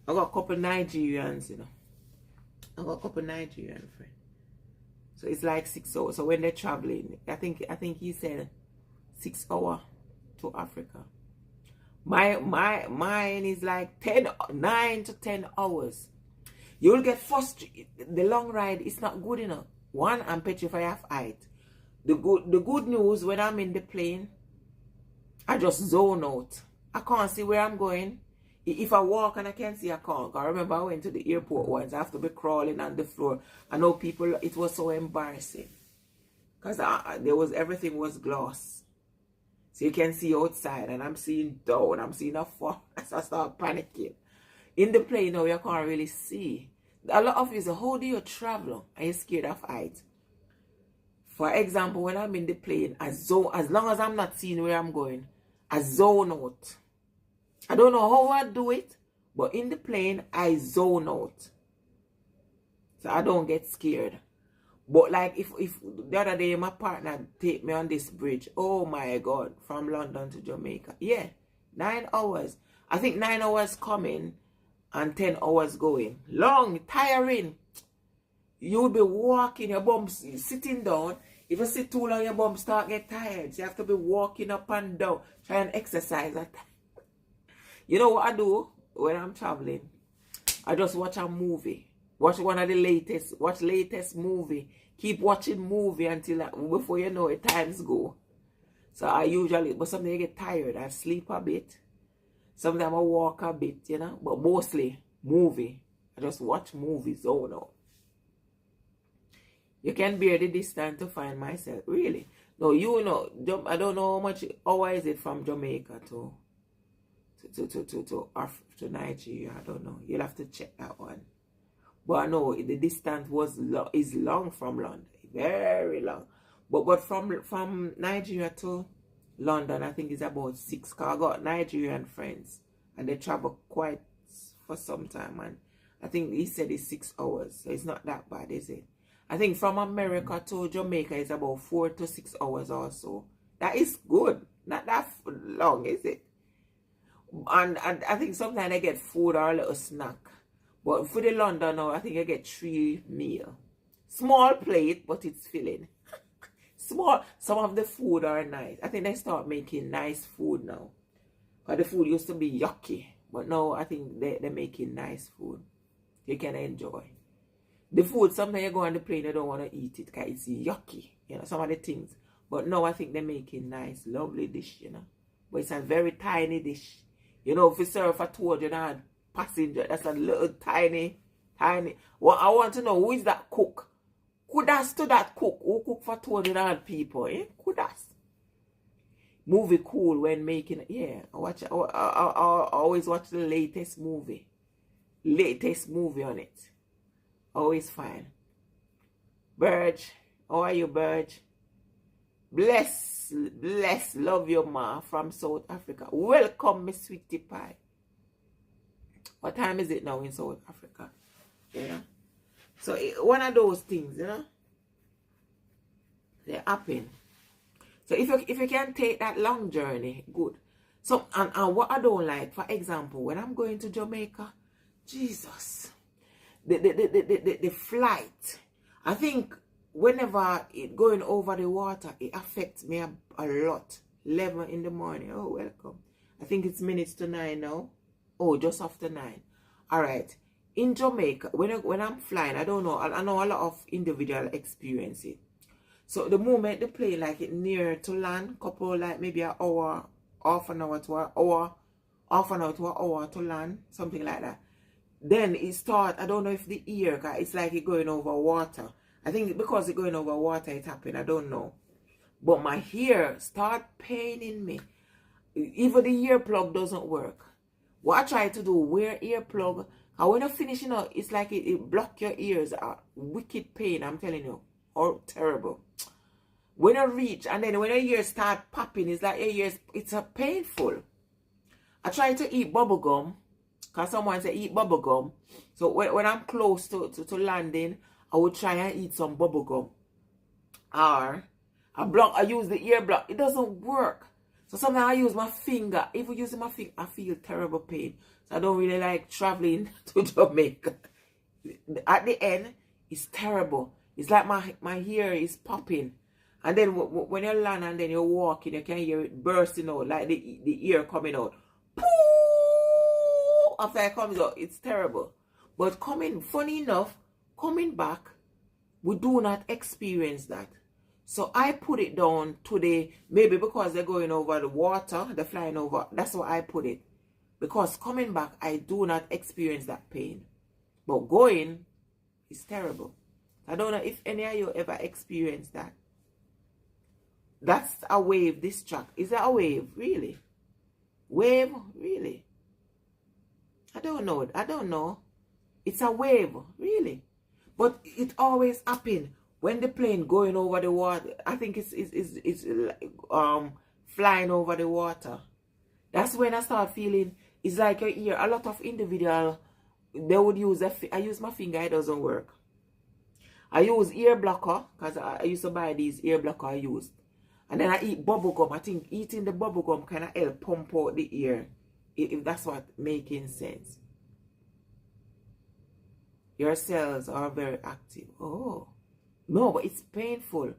I got a couple Nigerians, you know. I got a couple Nigerian friends. So it's like 6 hours. So when they're traveling, I think he said 6 hours to Africa. Mine is like 9 to 10 hours. You'll get frustrated. The long ride is not good enough. One, I'm petrified of height. The good news, when I'm in the plane, I just zone out. I can't see where I'm going. If I walk and I can't see, I can't. I remember I went to the airport once. I have to be crawling on the floor. I know people, it was so embarrassing. Because everything was glass. So you can see outside and I'm seeing down. I'm seeing a fall. So I start panicking. In the plane now, you can't really see. A lot of you say, how do you travel? Are you scared of height? For example, when I'm in the plane, as long as I'm not seeing where I'm going, I zone out. I don't know how I do it, but in the plane, I zone out. So I don't get scared. But like if the other day my partner take me on this bridge, oh my God, from London to Jamaica. Yeah, 9 hours. I think 9 hours coming and 10 hours going. Long, tiring. You'll be walking, your bums sitting down. If you sit too long, your bums start get tired. So you have to be walking up and down, try and exercise. You know what I do when I'm traveling? I just watch a movie. Watch one of the latest movie. Keep watching movie until before you know it, times go. So I usually, but sometimes I get tired. I sleep a bit. Sometimes I walk a bit, you know. But mostly movie. I just watch movies. Oh no. You can bear the distance to find myself. Really? No, you know, I don't know how much hour is it from Jamaica to Nigeria. I don't know. You'll have to check that one. But I know the distance is long from London. Very long. But from Nigeria to London, I think it's about 6. Because I got Nigerian friends. And they travel quite for some time. And I think he said it's 6 hours. So it's not that bad, is it? I think from America to Jamaica is about 4 to 6 hours or so. That is good. Not that long, is it? And I think sometimes I get food or a little snack. But for the London now, I think I get 3 meals. Small plate, but it's filling. Small. Some of the food are nice. I think they start making nice food now. Because the food used to be yucky. But now I think they're making nice food. You can enjoy. The food, sometimes you go on the plane, you don't want to eat it because it's yucky. You know, some of the things. But now I think they're making nice, lovely dish, you know. But it's a very tiny dish. You know, if you serve for 200 passenger, that's a little tiny. Well, I want to know, who is that cook? Kudas to that cook who cook for 200 people, eh? Kudas. Movie cool when making, yeah. I always watch the latest movie. Latest movie on it. Always fine. Burge, how are you, Burge? Bless, love your ma from South Africa. Welcome, Miss Sweetie Pie. What time is it now in South Africa? You know? So one of those things, you know, they happen. So if you can take that long journey, good. So and what I don't like, for example, when I'm going to Jamaica, Jesus, the flight, I think whenever it going over the water, it affects me a lot. 11 in the morning. Oh, welcome. I think it's minutes to 9 now. Oh, just after 9. All right. In Jamaica, when I'm flying, I don't know. I know a lot of individual experience it. So the moment the plane like it near to land, couple like maybe an hour, half an hour to an hour, to land, something like that. Then it start. I don't know if the ear, it's like it going over water. I think because it's going over water, it happened. I don't know. But my ear start paining me. Even the earplug doesn't work. What I try to do, wear earplug. And when you finish, you know, it's like it block your ears. Wicked pain, I'm telling you. Or terrible. When you reach, and then when your ears start popping, it's like your ears, it's painful. I try to eat bubble gum. Because someone said eat bubble gum. So when I'm close to landing, I would try and eat some bubble gum. Or I use the ear block. It doesn't work. So sometimes I use my finger. If I use my finger, I feel terrible pain. So I don't really like traveling to Jamaica. At the end, it's terrible. It's like my hair is popping. And then when you land and then you're walking, you can hear it bursting out, like the ear coming out. Pooh! After it comes out, it's terrible. But funny enough, coming back, we do not experience that. So I put it down today, maybe because they're going over the water, they're flying over. That's why I put it. Because coming back, I do not experience that pain. But going is terrible. I don't know if any of you ever experienced that. That's a wave, this track. Is that a wave? Really? Wave? Really? I don't know. I don't know. It's a wave. Really? But it always happens when the plane going over the water. I think it's flying over the water. That's when I start feeling, it's like your ear. A lot of individual, they would use, I use my finger, it doesn't work. I use ear blocker, because I used to buy these ear blocker I used. And then I eat bubble gum. I think eating the bubble gum kind of help pump out the ear. If that's what making sense. Your cells are very active. Oh. No, but it's painful.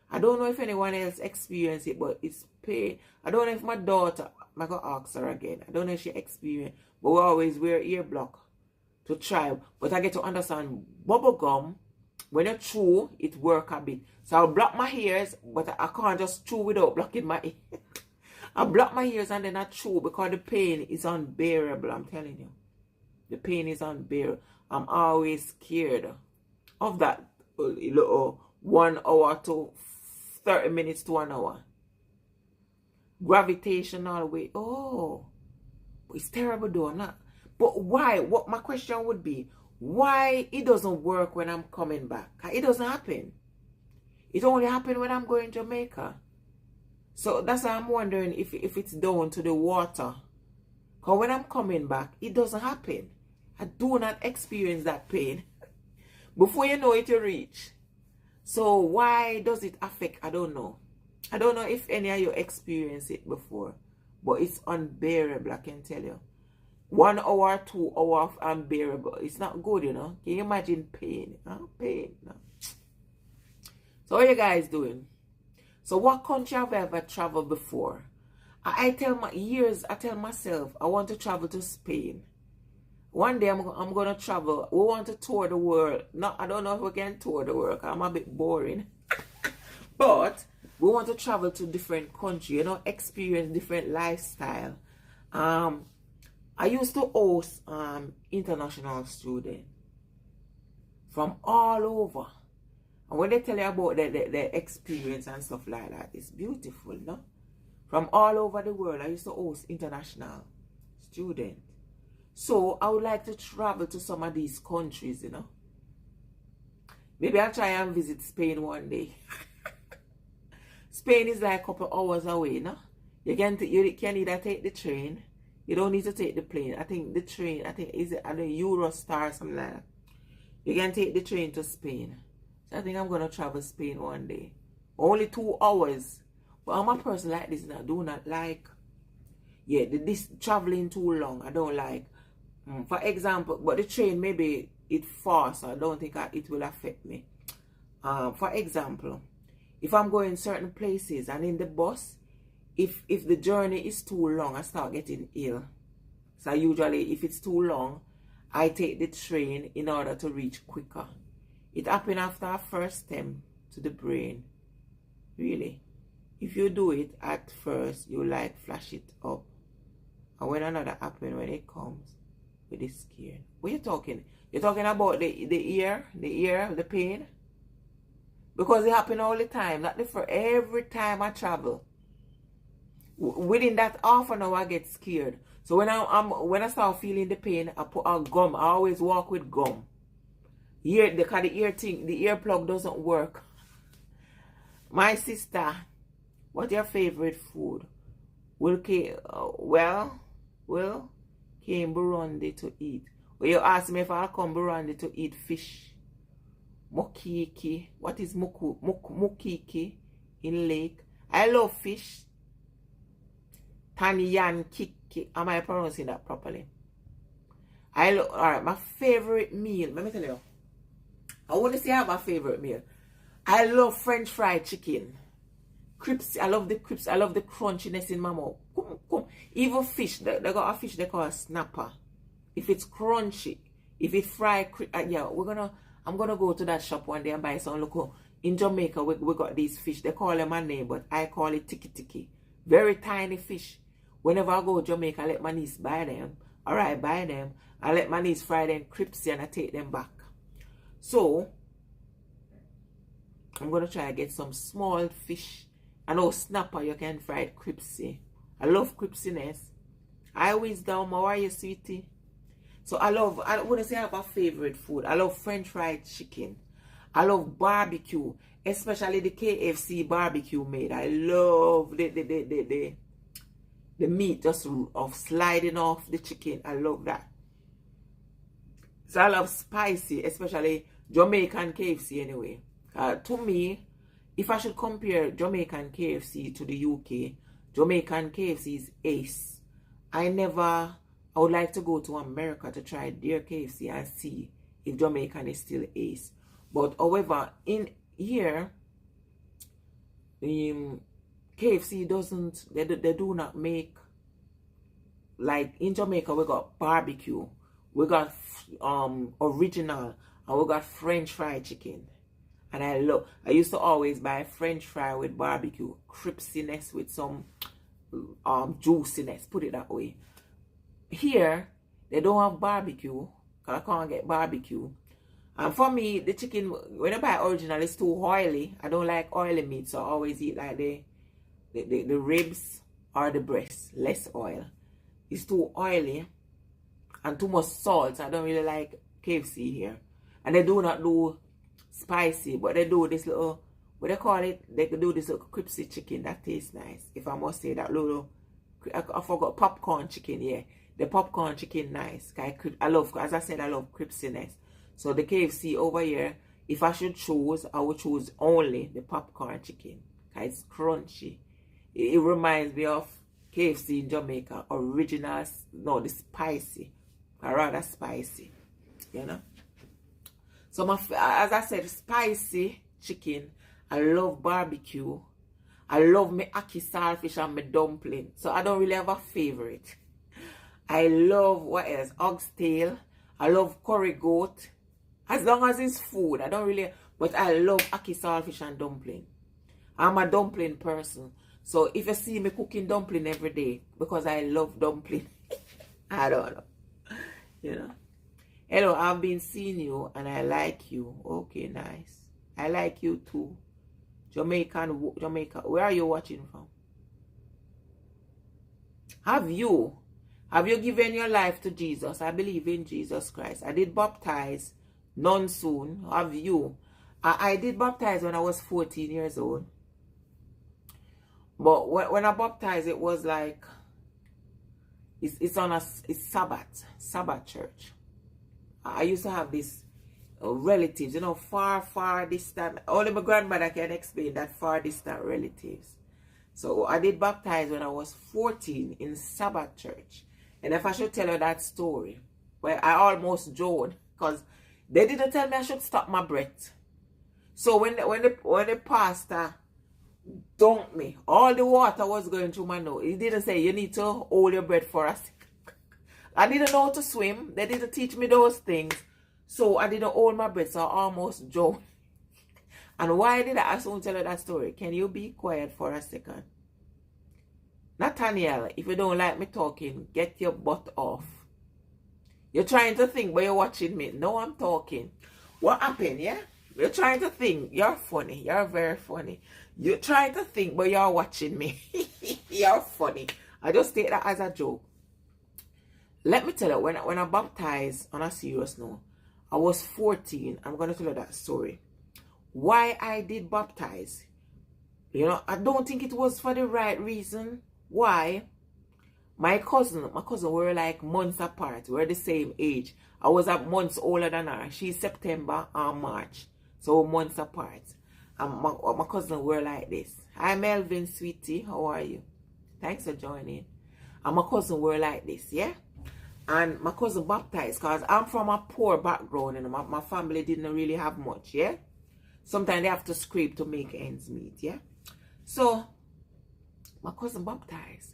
I don't know if anyone else experienced it, but it's pain. I don't know if my daughter, I'm going to ask her again. I don't know if she experienced, but we always wear ear block to try. But I get to understand bubble gum, when you chew, it work a bit. So I'll block my ears, but I can't just chew without blocking my ear. I block my ears and then I chew because the pain is unbearable, I'm telling you. The pain is unbearable. I'm always scared of that little 1 hour to 30 minutes to 1 hour. Gravitational way. Oh, it's terrible though, not. But why? What my question would be, why it doesn't work when I'm coming back? It doesn't happen. It only happens when I'm going to Jamaica. So that's why I'm wondering if it's down to the water. Because when I'm coming back, it doesn't happen. I do not experience that pain. Before you know it, you reach. So why does it affect? I don't know. I don't know if any of you experienced it before. But it's unbearable, I can tell you. 1 hour, 2 hours unbearable. It's not good, you know. Can you imagine pain? Huh? Pain. No. So what are you guys doing? So what country have I ever traveled before? I tell myself I want to travel to Spain. One day I'm going to travel. We want to tour the world. No, I don't know if we can tour the world. I'm a bit boring. But we want to travel to different countries, you know, experience different lifestyle. I used to host international students from all over. And when they tell you about their experience and stuff like that, it's beautiful, no? From all over the world, I used to host international students. So I would like to travel to some of these countries, you know. Maybe I'll try and visit Spain one day. Spain is like a couple hours away, no? You can either take the train. You don't need to take the plane. I think the train, is it at the Eurostar or something like that. You can take the train to Spain. So I think I'm going to travel Spain one day. Only 2 hours. But I'm a person like this and I do not like, this traveling too long. I don't like. For example, but the train, maybe it fast, so I don't think it will affect me. For example, if I'm going certain places and in the bus, if the journey is too long, I start getting ill. So usually, if it's too long, I take the train in order to reach quicker. It happens after a first stem to the brain. Really. If you do it at first, you like flash it up. And when another happens, when it comes, with the scared. What are you talking? You're talking about the ear, the pain? Because it happens all the time. Not for every time I travel. Within that half an hour, I get scared. So when I start feeling the pain, I put on gum. I always walk with gum. Because the ear plug doesn't work. My sister, what's your favorite food? Will came Burundi to eat. Well, you asked me if I'll come Burundi to eat fish. Mokiki. What is Mukiki in lake? I love fish. Tanyan Kiki. Am I pronouncing that properly? Alright, my favorite meal. Let me tell you. I want to say I have my favorite meal. I love French fried chicken. Crisps. I love the crisps. I love the crunchiness in my mouth. Come. Even fish. They got a fish they call a snapper. If it's crunchy, if it's fried, yeah, I'm gonna go to that shop one day and buy some. Look, in Jamaica we got these fish. They call them a name, but I call it tiki. Very tiny fish. Whenever I go to Jamaica, I let my niece buy them. Alright, buy them. I let my niece fry them crispy and I take them back. So, I'm going to try to get some small fish. I know snapper you can fry it crispy. I love crispiness. I wisdom, how are you, sweetie? So, I wouldn't say I have a favorite food. I love French fried chicken. I love barbecue. Especially the KFC barbecue made. I love the meat just of sliding off the chicken. I love that. So I love spicy, especially Jamaican KFC anyway. To me, if I should compare Jamaican KFC to the UK, Jamaican KFC is ace. I would like to go to America to try their KFC and see if Jamaican is still ace. But however, in here, KFC doesn't, they do not make, like in Jamaica we got barbecue, we got original, and we got French fried chicken. And I used to always buy French fry with barbecue, crispiness with some juiciness, put it that way. Here, they don't have barbecue, because I can't get barbecue. And for me, the chicken, when I buy original, it's too oily. I don't like oily meat, so I always eat like the ribs or the breast, less oil. It's too oily and too much salt. I don't really like KFC here. And they do not do spicy, but they do this little, what they call it? They could do this little crispy chicken that tastes nice. If I must say that little, I forgot popcorn chicken, yeah. The popcorn chicken nice. I love, as I said, I love crispiness. So the KFC over here, if I should choose, I would choose only the popcorn chicken. It's crunchy. It reminds me of KFC in Jamaica. Original, no, the spicy. Rather spicy. You know? So as I said, spicy chicken. I love barbecue. I love my ackee saltfish and my dumpling. So I don't really have a favorite. I love, what else? Oxtail. I love curry goat. As long as it's food, I don't really, but I love ackee saltfish and dumpling. I'm a dumpling person. So if you see me cooking dumpling every day, because I love dumpling, I don't know. You know. Hello, I've been seeing you and I like you. Okay, nice. I like you too. Jamaica. Where are you watching from? Have you given your life to Jesus? I believe in Jesus Christ. I did baptize none soon. Have you? I did baptize when I was 14 years old. But when I baptized, it was like, it's Sabbath church. I used to have these relatives, you know, far distant. Only my grandmother can explain that far distant relatives. So I did baptize when I was 14 in Sabbath church. And if I should tell you that story, where I almost drowned, because they didn't tell me I should stop my breath. So when the pastor dunked me, all the water was going through my nose. He didn't say you need to hold your breath for a second. I didn't know how to swim. They didn't teach me those things. So I didn't hold my breath, so I almost drowned. And why did I soon tell you that story? Can you be quiet for a second? Nathaniel, if you don't like me talking, get your butt off. You're trying to think, but you're watching me. No, I'm talking. What happened, yeah? You're trying to think. You're funny. You're very funny. You're trying to think, but you're watching me. You're funny. I just take that as a joke. Let me tell you, when I baptized, on a serious note, I was 14. I'm going to tell you that story. Why I did baptize. You know, I don't think it was for the right reason. Why? My cousin were like months apart. We're the same age. I was months older than her. She's September or March. So months apart. And my cousin were like this. Hi Melvin, sweetie, how are you? Thanks for joining. And my cousin were like this, yeah? And my cousin baptized, because I'm from a poor background, and my family didn't really have much, yeah? Sometimes they have to scrape to make ends meet, yeah? So, my cousin baptized.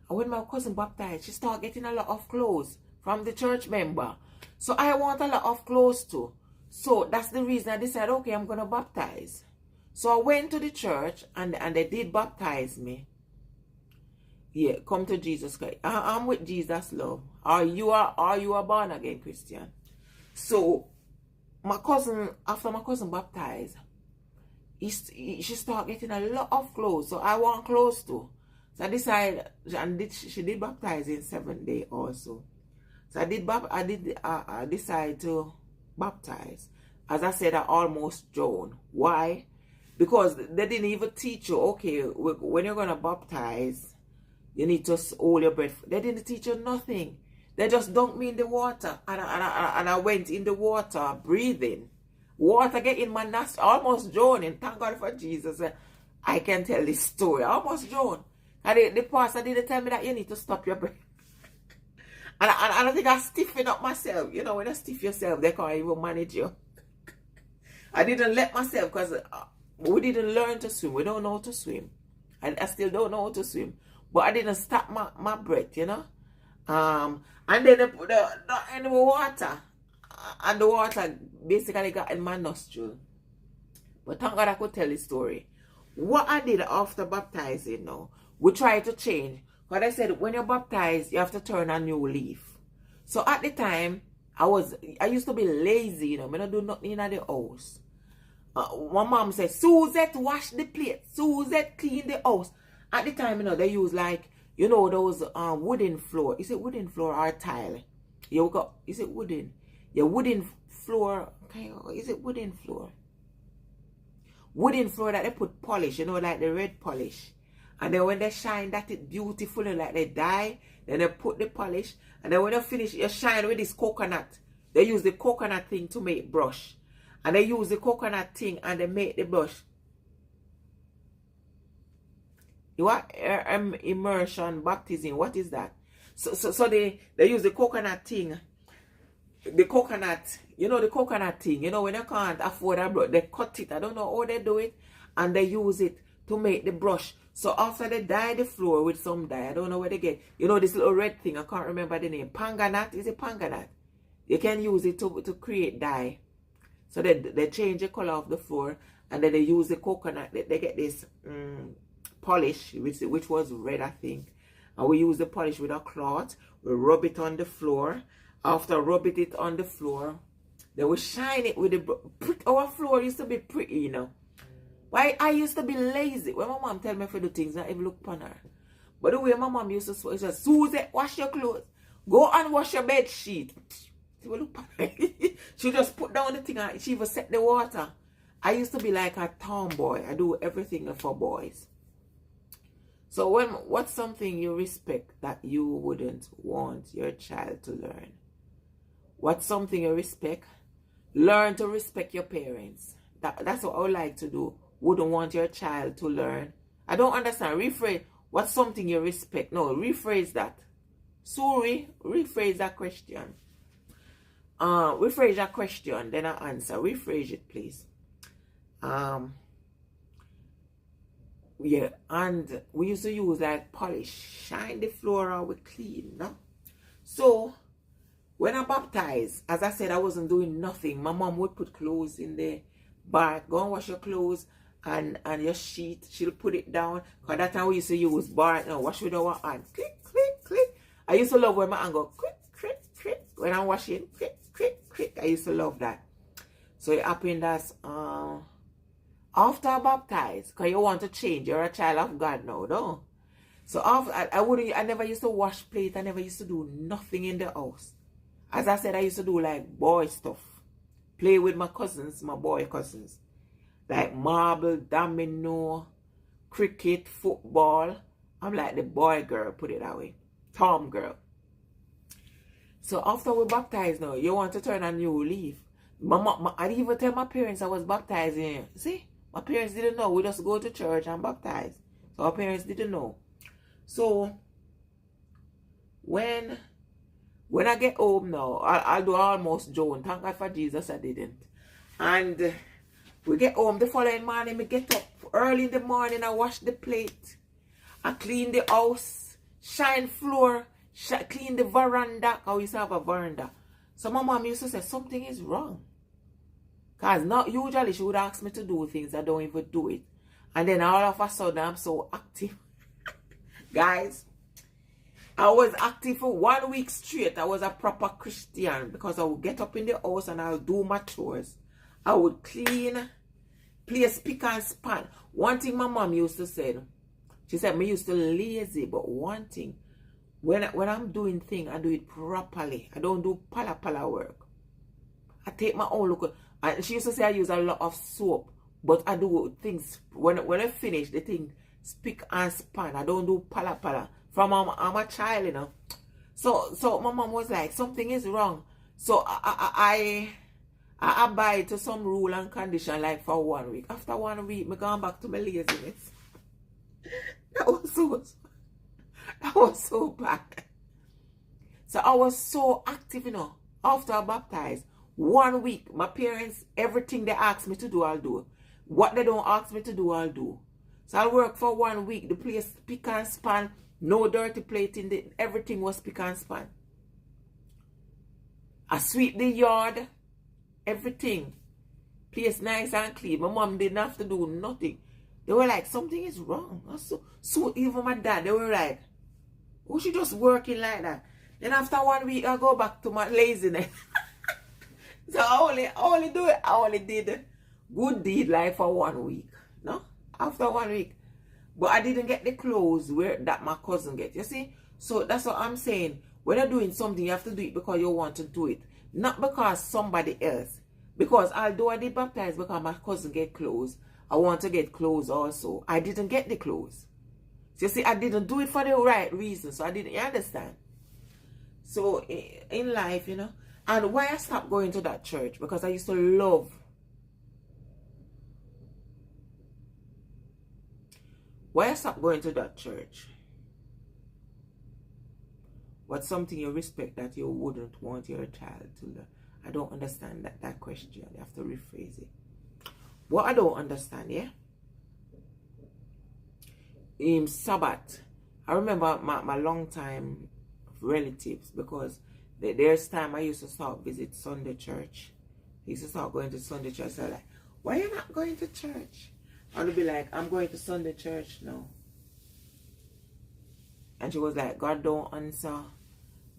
And when my cousin baptized, she started getting a lot of clothes from the church member. So, I want a lot of clothes too. So, that's the reason I decided, okay, I'm going to baptize. So, I went to the church, and they did baptize me. Yeah, come to Jesus Christ. I'm with Jesus, love. Are you a born again Christian? So, my cousin, after my cousin baptized, she started getting a lot of clothes. So I want clothes too. So I decided, and she did baptize in 7 days also. So I decided to baptize. As I said, I almost drowned. Why? Because they didn't even teach you, okay, when you're gonna baptize, you need to hold your breath. They didn't teach you nothing. They just dunked me in the water. And I went in the water, breathing. Water get in my nostril, almost drowning. Thank God for Jesus. I can tell this story. I almost drowned. And the pastor didn't tell me that you need to stop your breath. And I think I stiffen up myself. You know, when you stiff yourself, they can't even manage you. I didn't let myself, because we didn't learn to swim. We don't know how to swim. And I still don't know how to swim. But I didn't stop my breath, you know. And then the water. And the water basically got in my nostril. But thank God I could tell the story. What I did after baptizing now, we tried to change. But I said, when you're baptized, you have to turn a new leaf. So at the time, I used to be lazy, you know. I don't do nothing in the house. My mom said, Suzette, wash the plate. Suzette, clean the house. At the time, you know, they use like, you know, those wooden floor. Is it wooden floor or tile? You got, is it wooden? Yeah, wooden floor. Okay, is it wooden floor? Wooden floor that they put polish, you know, like the red polish. And then when they shine that it beautifully, like they dye, then they put the polish. And then when you finish, you shine with this coconut. They use the coconut thing to make brush. And they use the coconut thing and they make the brush. What immersion baptism? What is that? So they use the coconut thing. The coconut, you know, the coconut thing. You know, when you can't afford a brush, they cut it. I don't know how they do it, and they use it to make the brush. So after they dye the floor with some dye, I don't know where they get. You know, this little red thing. I can't remember the name. Panganat, is it panganat? You can use it to create dye. So they change the color of the floor, and then they use the coconut. They get this polish, which was red, I think. And we use the polish with a cloth. We rub it on the floor. After rubbing it on the floor, then we shine it with the... Our floor used to be pretty, you know. Why I used to be lazy. When my mom tell me to do things, I even look upon her. But the way my mom used to say, she said, Susie, wash your clothes. Go and wash your bed sheet. She will look upon her. She just put down the thing and she even set the water. I used to be like a tomboy. I do everything for boys. So what's something you respect that you wouldn't want your child to learn? What's something you respect? Learn to respect your parents. That's what I would like to do. Wouldn't want your child to learn. I don't understand. Rephrase. What's something you respect? No, rephrase that. Sorry, rephrase that question. Rephrase that question, then I answer. Rephrase it, please. Yeah, and we used to use like polish, shine the floor out with clean, no? So when I baptized, as I said, I wasn't doing nothing. My mom would put clothes in the bath. Go and wash your clothes and your sheet. She'll put it down. Because that time we used to use bar. No, wash with our hand. Click, click, click. I used to love when my hand go click, click, click. When I'm washing, click, click, click. I used to love that. So it happened as after I baptized, because you want to change. You're a child of God now, no? So after I never used to wash plate. I never used to do nothing in the house. As I said, I used to do like boy stuff. Play with my cousins, my boy cousins. Like marble, domino, cricket, football. I'm like the boy girl, put it that way. Tom girl. So after we baptized now, you want to turn a new leaf. I didn't even tell my parents I was baptized in. See? My parents didn't know. We just go to church and baptize. So our parents didn't know. So when I get home now, I'll do almost Joan. Thank God for Jesus I didn't. And we get home the following morning. We get up early in the morning. I wash the plate. I clean the house. Shine floor. Clean the veranda. I used to have a veranda. So my mom used to say something is wrong. Because not usually she would ask me to do things. I don't even do it. And then all of a sudden I'm so active. Guys, I was active for 1 week straight. I was a proper Christian because I would get up in the house and I'll do my chores. I would clean, play spick and span. One thing my mom used to say, she said me used to lazy, but one thing, when I'm doing things, I do it properly. I don't do pala work. I take my own look. And she used to say I use a lot of soap, but I do things, when I finish the thing, spick and span. I don't do pala. From I'm a child, you know. So my mom was like, something is wrong. So I abide to some rule and condition like for 1 week. After 1 week, I gone back to my laziness. That was so bad. So I was so active, you know, after I baptized. 1 week, my parents, everything they ask me to do, I'll do. What they don't ask me to do, I'll do. So I'll work for 1 week. The place spick and span, no dirty plate in the, everything was spick and span. I sweep the yard, everything. Place nice and clean. My mom didn't have to do nothing. They were like, something is wrong. So even my dad, they were like, oh, she just working like that. Then after 1 week, I go back to my laziness. So I only did good deed like for 1 week. No? After 1 week. But I didn't get the clothes that my cousin get. You see? So that's what I'm saying. When you're doing something, you have to do it because you want to do it. Not because somebody else. Because although I did baptize because my cousin get clothes, I want to get clothes also. I didn't get the clothes. So you see, I didn't do it for the right reason. So I didn't, you understand? So in life, you know. And why I stopped going to that church? Because I used to love. Why I stopped going to that church? What's something you respect that you wouldn't want your child to learn? I don't understand that question. You have to rephrase it. What I don't understand, yeah? In Sabbath, I remember my long time relatives, because there's time I used to start visit Sunday church. I used to start going to Sunday church. So like, why are you not going to church? I would be like, I'm going to Sunday church now. And she was like, God don't answer.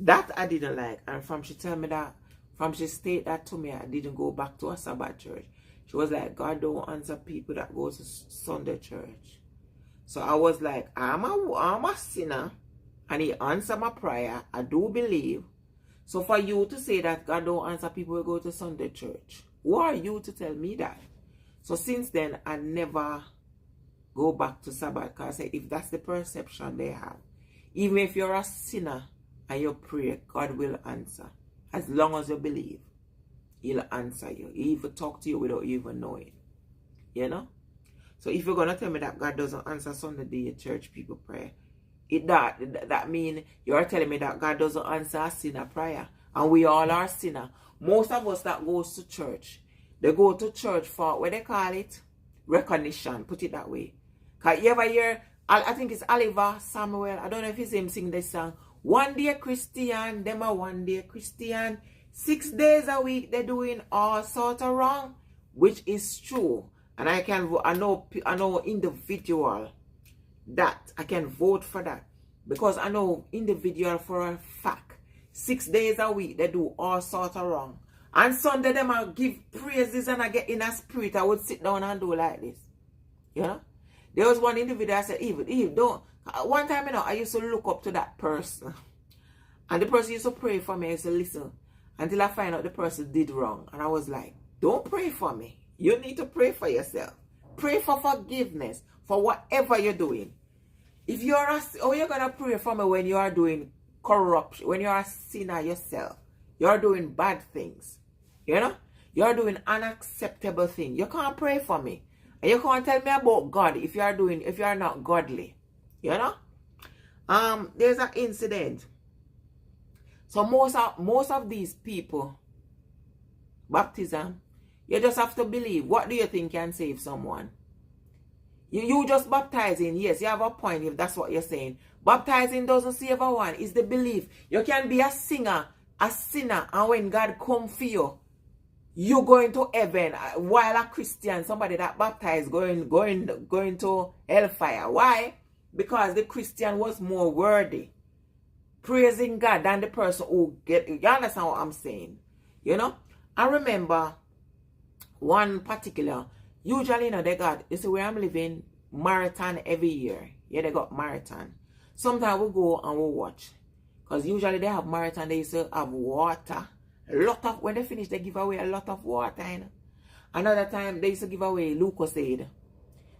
That I didn't like. And from she tell me that, from she state that to me, I didn't go back to a Sabbath church. She was like, God don't answer people that go to Sunday church. So I was like, I'm a sinner. And he answered my prayer. I do believe. So for you to say that God don't answer people who go to Sunday church, who are you to tell me that? So since then, I never go back to Sabbath, because if that's the perception they have, even if you're a sinner and you pray, God will answer. As long as you believe, He'll answer you. He even talk to you without you even knowing. You know? So if you're going to tell me that God doesn't answer Sunday day church people prayer, that means you're telling me that God doesn't answer a sinner prayer. And we all are sinner. Most of us that goes to church, they go to church for, what they call it? Recognition. Put it that way. Because you ever hear, I think it's Oliver Samuel, I don't know if it's him sing this song. One day Christian, them are one day Christian. 6 days a week they're doing all sort of wrong. Which is true. And I know individual that I can vote for that, because I know individual for a fact 6 days a week they do all sort of wrong, and Sunday them I give praises and I get in a spirit. I would sit down and do like this, you know. There was one individual I said, Eve, don't. One time, you know, I used to look up to that person, and the person used to pray for me. I used to listen until I find out the person did wrong, and I was like, don't pray for me. You need to pray for yourself. Pray for forgiveness for whatever you're doing. If you're you're gonna pray for me when you are doing corruption, when you're a sinner yourself, you're doing bad things. You know? You're doing unacceptable thing. You can't pray for me. And you can't tell me about God if you're not godly. You know? There's an incident. So most of these people, baptism, you just have to believe. What do you think can save someone? You just baptizing, yes, you have a point if that's what you're saying. Baptizing doesn't save a one. It's the belief. You can be a sinner, and when God come for you, you going to heaven. While a Christian, somebody that baptized, going to hellfire. Why? Because the Christian was more worthy, praising God, than the person who get. You understand what I'm saying? You know. I remember one particular. Usually, they got, you see where I'm living, marathon every year. Yeah, they got marathon. Sometimes we go and we watch. Because usually they have marathon, they used to have water. When they finish, they give away a lot of water. You know? Another time, they used to give away Lucozade.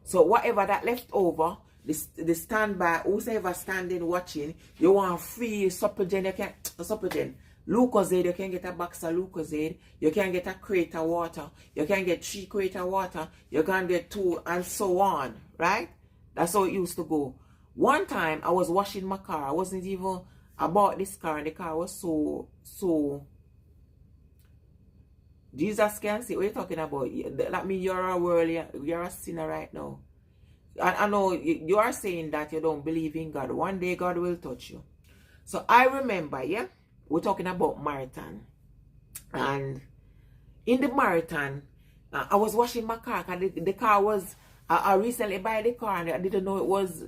So whatever that left over, the standby, whoever standing watching, you want free Supergen, you can, Supergen. Lucozade, you can get a box of Lucozade, you can get a crate of water, you can get 3 crates of water, you can get 2, and so on, right? That's how it used to go. One time, I was washing my car. I wasn't even about this car, and the car was so... Jesus can see what you're talking about. That means you're a world, you're a sinner right now. I know you are saying that you don't believe in God. One day, God will touch you. So, I remember, yeah? We're talking about marathon. And in the marathon, I was washing my car. The car was, I recently bought the car and I didn't know it was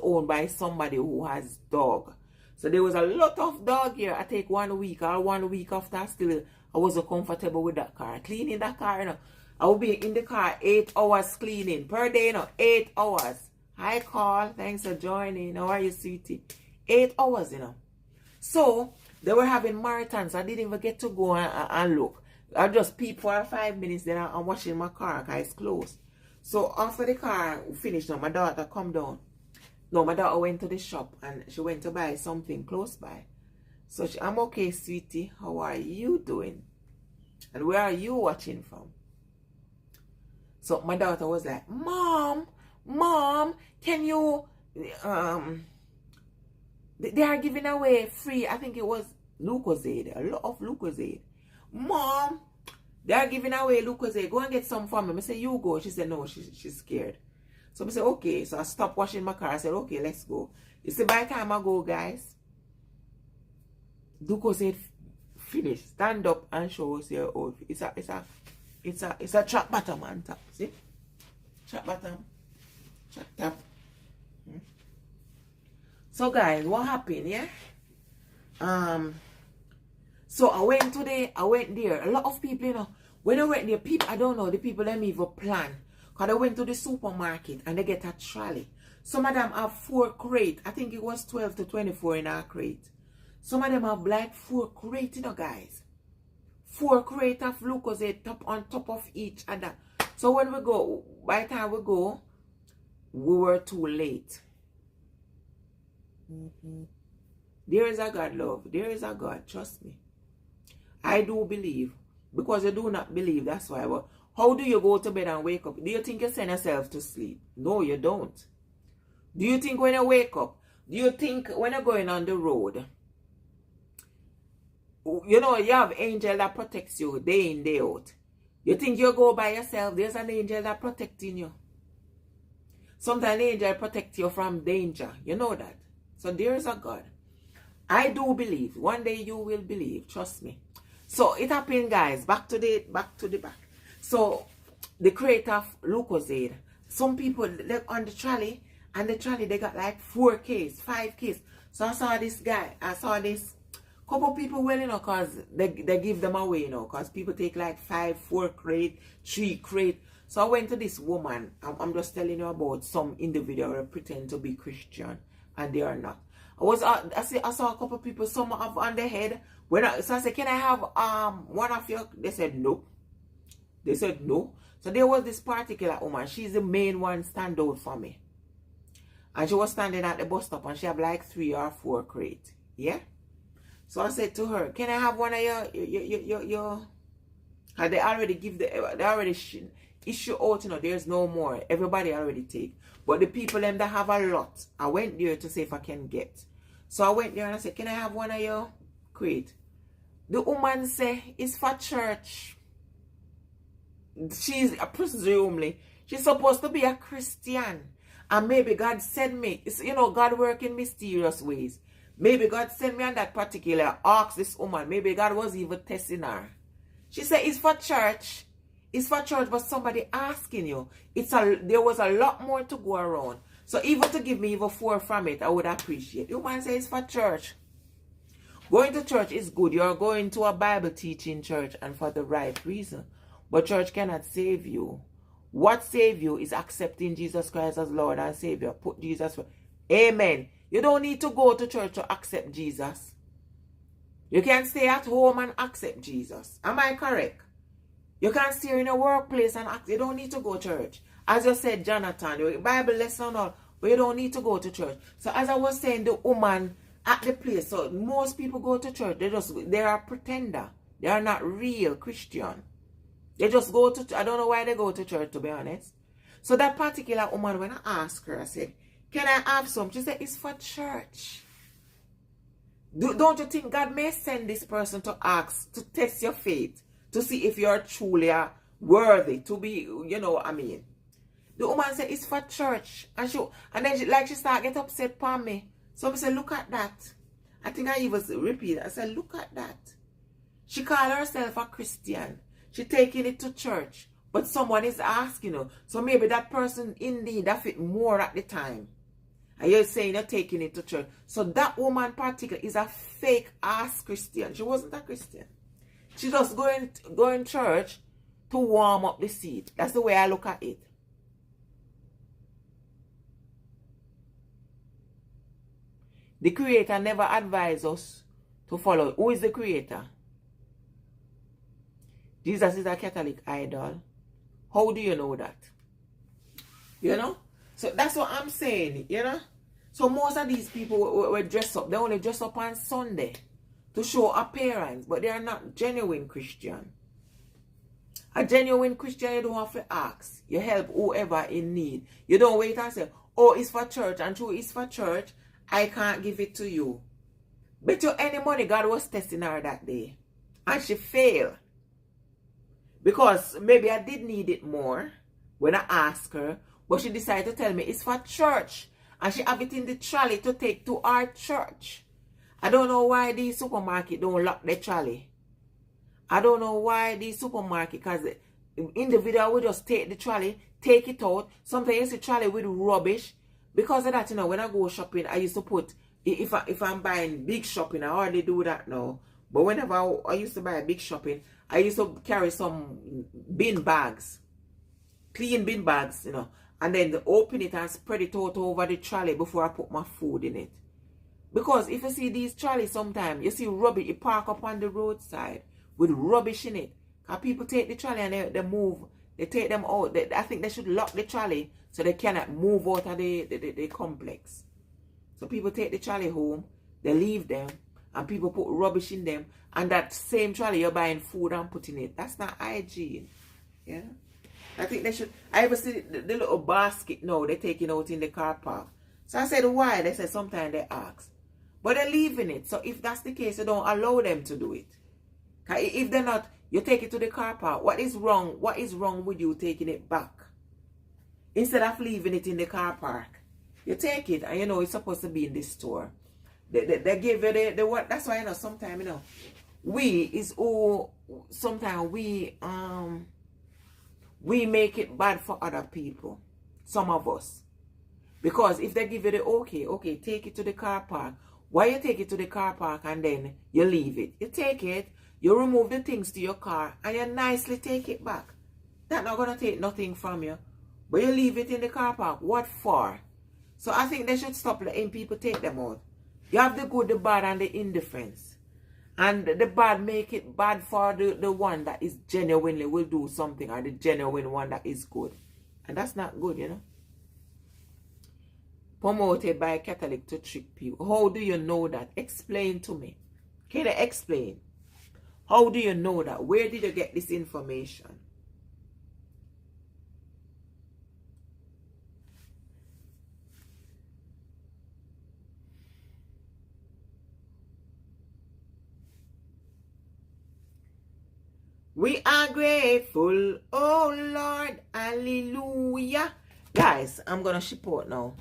owned by somebody who has dog. So there was a lot of dog here. I take 1 week or 1 week after I wasn't comfortable with that car. Cleaning that car, you know. I will be in the car 8 hours cleaning per day, you know, 8 hours. Hi, Carl. Thanks for joining. How are you, sweetie? 8 hours, you know. So, they were having marathons. I didn't even get to go and look. I just peeped for 5 minutes, then I'm washing my car because it's closed. So, after the car finished, my daughter come down. No, my daughter went to the shop and she went to buy something close by. So, I'm okay, sweetie. How are you doing? And where are you watching from? So, my daughter was like, Mom, can you... They are giving away free, I think it was Lucozade, a lot of Lucozade. Mom, they are giving away Lucozade. Go and get some for me. I say, you go. She said, no, she's scared. So I said, okay. So I stopped washing my car. I said, okay, let's go. You see, by the time I go, guys, Lucozade finished. Stand up and show us your old. It's a trap bottom on top. See? Trap bottom. Trap top. So guys, what happened, yeah? So I went there. A lot of people, you know, when I went there, people, I don't know, the people them even plan. Because I went to the supermarket and they get a trolley. Some of them have 4 crates. I think it was 12 to 24 in our crate. Some of them have like 4 crates, you know, guys. 4 crates of Lucozade on top of each other. So when we go, by the time we go, we were too late. There is a God, love. There is a God. Trust me. I do believe. Because you do not believe. That's why. But how do you go to bed and wake up? Do you think you send yourself to sleep? No, you don't. Do you think when you wake up? Do you think when you're going on the road? You know, you have angel that protects you day in, day out. You think you go by yourself? There's an angel that protecting you. Sometimes an angel protects you from danger. You know that. So there is a God. I do believe. One day you will believe. Trust me. So it happened, guys. Back to the back. So the crate of Lucozade. Some people they're on the trolley, and the trolley they got like 4 case, 5 case. So I saw this guy. I saw this couple people, well, you know, cause they give them away, you know, cause people take like 5, 4 crate, 3 crate. So I went to this woman. I'm just telling you about some individual who pretend to be Christian. And they are not. I saw a couple people, some have on their head. So I said, can I have one of your? They said no. They said no. So there was this particular woman. She's the main one stand out for me. And she was standing at the bus stop and she had like 3 or 4 crates. Yeah. So I said to her, can I have one of your And they already issue out, you know, there's no more. Everybody already take. But the people them that have a lot, I went there to see if I can get. So I went there and I said, can I have one of your crate? The woman say, it's for church. She's presumably, she's supposed to be a Christian. And maybe God sent me. It's, you know, God work in mysterious ways. Maybe God sent me on that particular, ask this woman. Maybe God was even testing her. She said, it's for church. It's for church, but somebody asking you. There was a lot more to go around. So even to give me even 4 from it, I would appreciate. You might say it's for church. Going to church is good. You're going to a Bible teaching church and for the right reason. But church cannot save you. What save you is accepting Jesus Christ as Lord and Savior. Put Jesus first. Amen. You don't need to go to church to accept Jesus. You can stay at home and accept Jesus. Am I correct? You can stay in a workplace and act. You don't need to go to church. As you said, Jonathan, your Bible lesson all, but you don't need to go to church. So as I was saying, the woman at the place, so most people go to church. They are a pretender. They are not real Christian. They just go to, I don't know why they go to church, to be honest. So that particular woman, when I asked her, I said, can I have some? She said, it's for church. Don't you think God may send this person to ask, to test your faith, to see if you're truly worthy to be, you know what I mean? The woman said, it's for church. And then she started get upset upon me. So I said, look at that. I think I even repeated. I said, look at that. She called herself a Christian. She taking it to church. But someone is asking her. So maybe that person indeed that fit more at the time. And you're saying you're taking it to church. So that woman particular is a fake ass Christian. She wasn't a Christian. She just going church to warm up the seat. That's the way I look at it. The Creator never advised us to follow. Who is the Creator? Jesus is a Catholic idol. How do you know that? You know? So that's what I'm saying, you know? So most of these people were dressed up. They only dress up on Sunday to show appearance, but they are not genuine Christian. A genuine Christian, you don't have to ask. You help whoever in need. You don't wait and say, oh, it's for church, and true, it's for church, I can't give it to you. Bet you any money God was testing her that day. And she failed. Because maybe I did need it more when I asked her. But she decided to tell me it's for church. And she have it in the trolley to take to our church. I don't know why the supermarket don't lock the trolley. I don't know why the supermarket, because individual will just take the trolley, take it out. Sometimes you see trolley with rubbish. Because of that, you know, when I go shopping, I used to put, if I'm buying big shopping, I already do that now. But whenever I used to buy big shopping, I used to carry some bin bags, clean bin bags, you know, and then open it and spread it out over the trolley before I put my food in it. Because if you see these trolleys sometimes, you see rubbish, you park up on the roadside with rubbish in it. Because people take the trolley and they move, they take them out. I think they should lock the trolley so they cannot move out of the complex. So people take the trolley home, they leave them, and people put rubbish in them. And that same trolley you're buying food and putting it. That's not hygiene. Yeah. I think they should. I ever see the little basket now they're taking out in the car park. So I said, why? They said sometimes they ask. But they're leaving it. So if that's the case, you don't allow them to do it. If they're not, you take it to the car park. What is wrong? What is wrong with you taking it back? Instead of leaving it in the car park. You take it and you know it's supposed to be in the store. They give you the what. That's why, you know, sometimes, you know, sometimes we make it bad for other people. Some of us. Because if they give you the okay, take it to the car park. Why you take it to the car park and then you leave it? You take it, you remove the things to your car, and you nicely take it back. That's not going to take nothing from you. But you leave it in the car park. What for? So I think they should stop letting people take them out. You have the good, the bad, and the indifference. And the bad make it bad for the one that is genuinely will do something, or the genuine one that is good. And that's not good, you know. Promoted by a Catholic to trick people. How do you know that? Explain to me. Can you explain? How do you know that? Where did you get this information? We are grateful, oh Lord, hallelujah. Guys, I'm going to ship out now.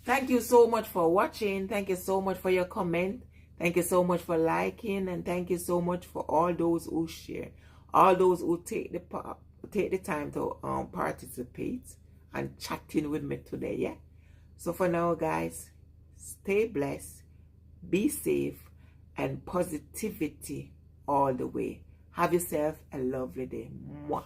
Thank you so much for watching. Thank you so much for your comment. Thank you so much for liking. And thank you so much for all those who share. All those who take the time to participate and chatting with me today, yeah? So for now, guys, stay blessed, be safe, and positivity all the way. Have yourself a lovely day. Mwah.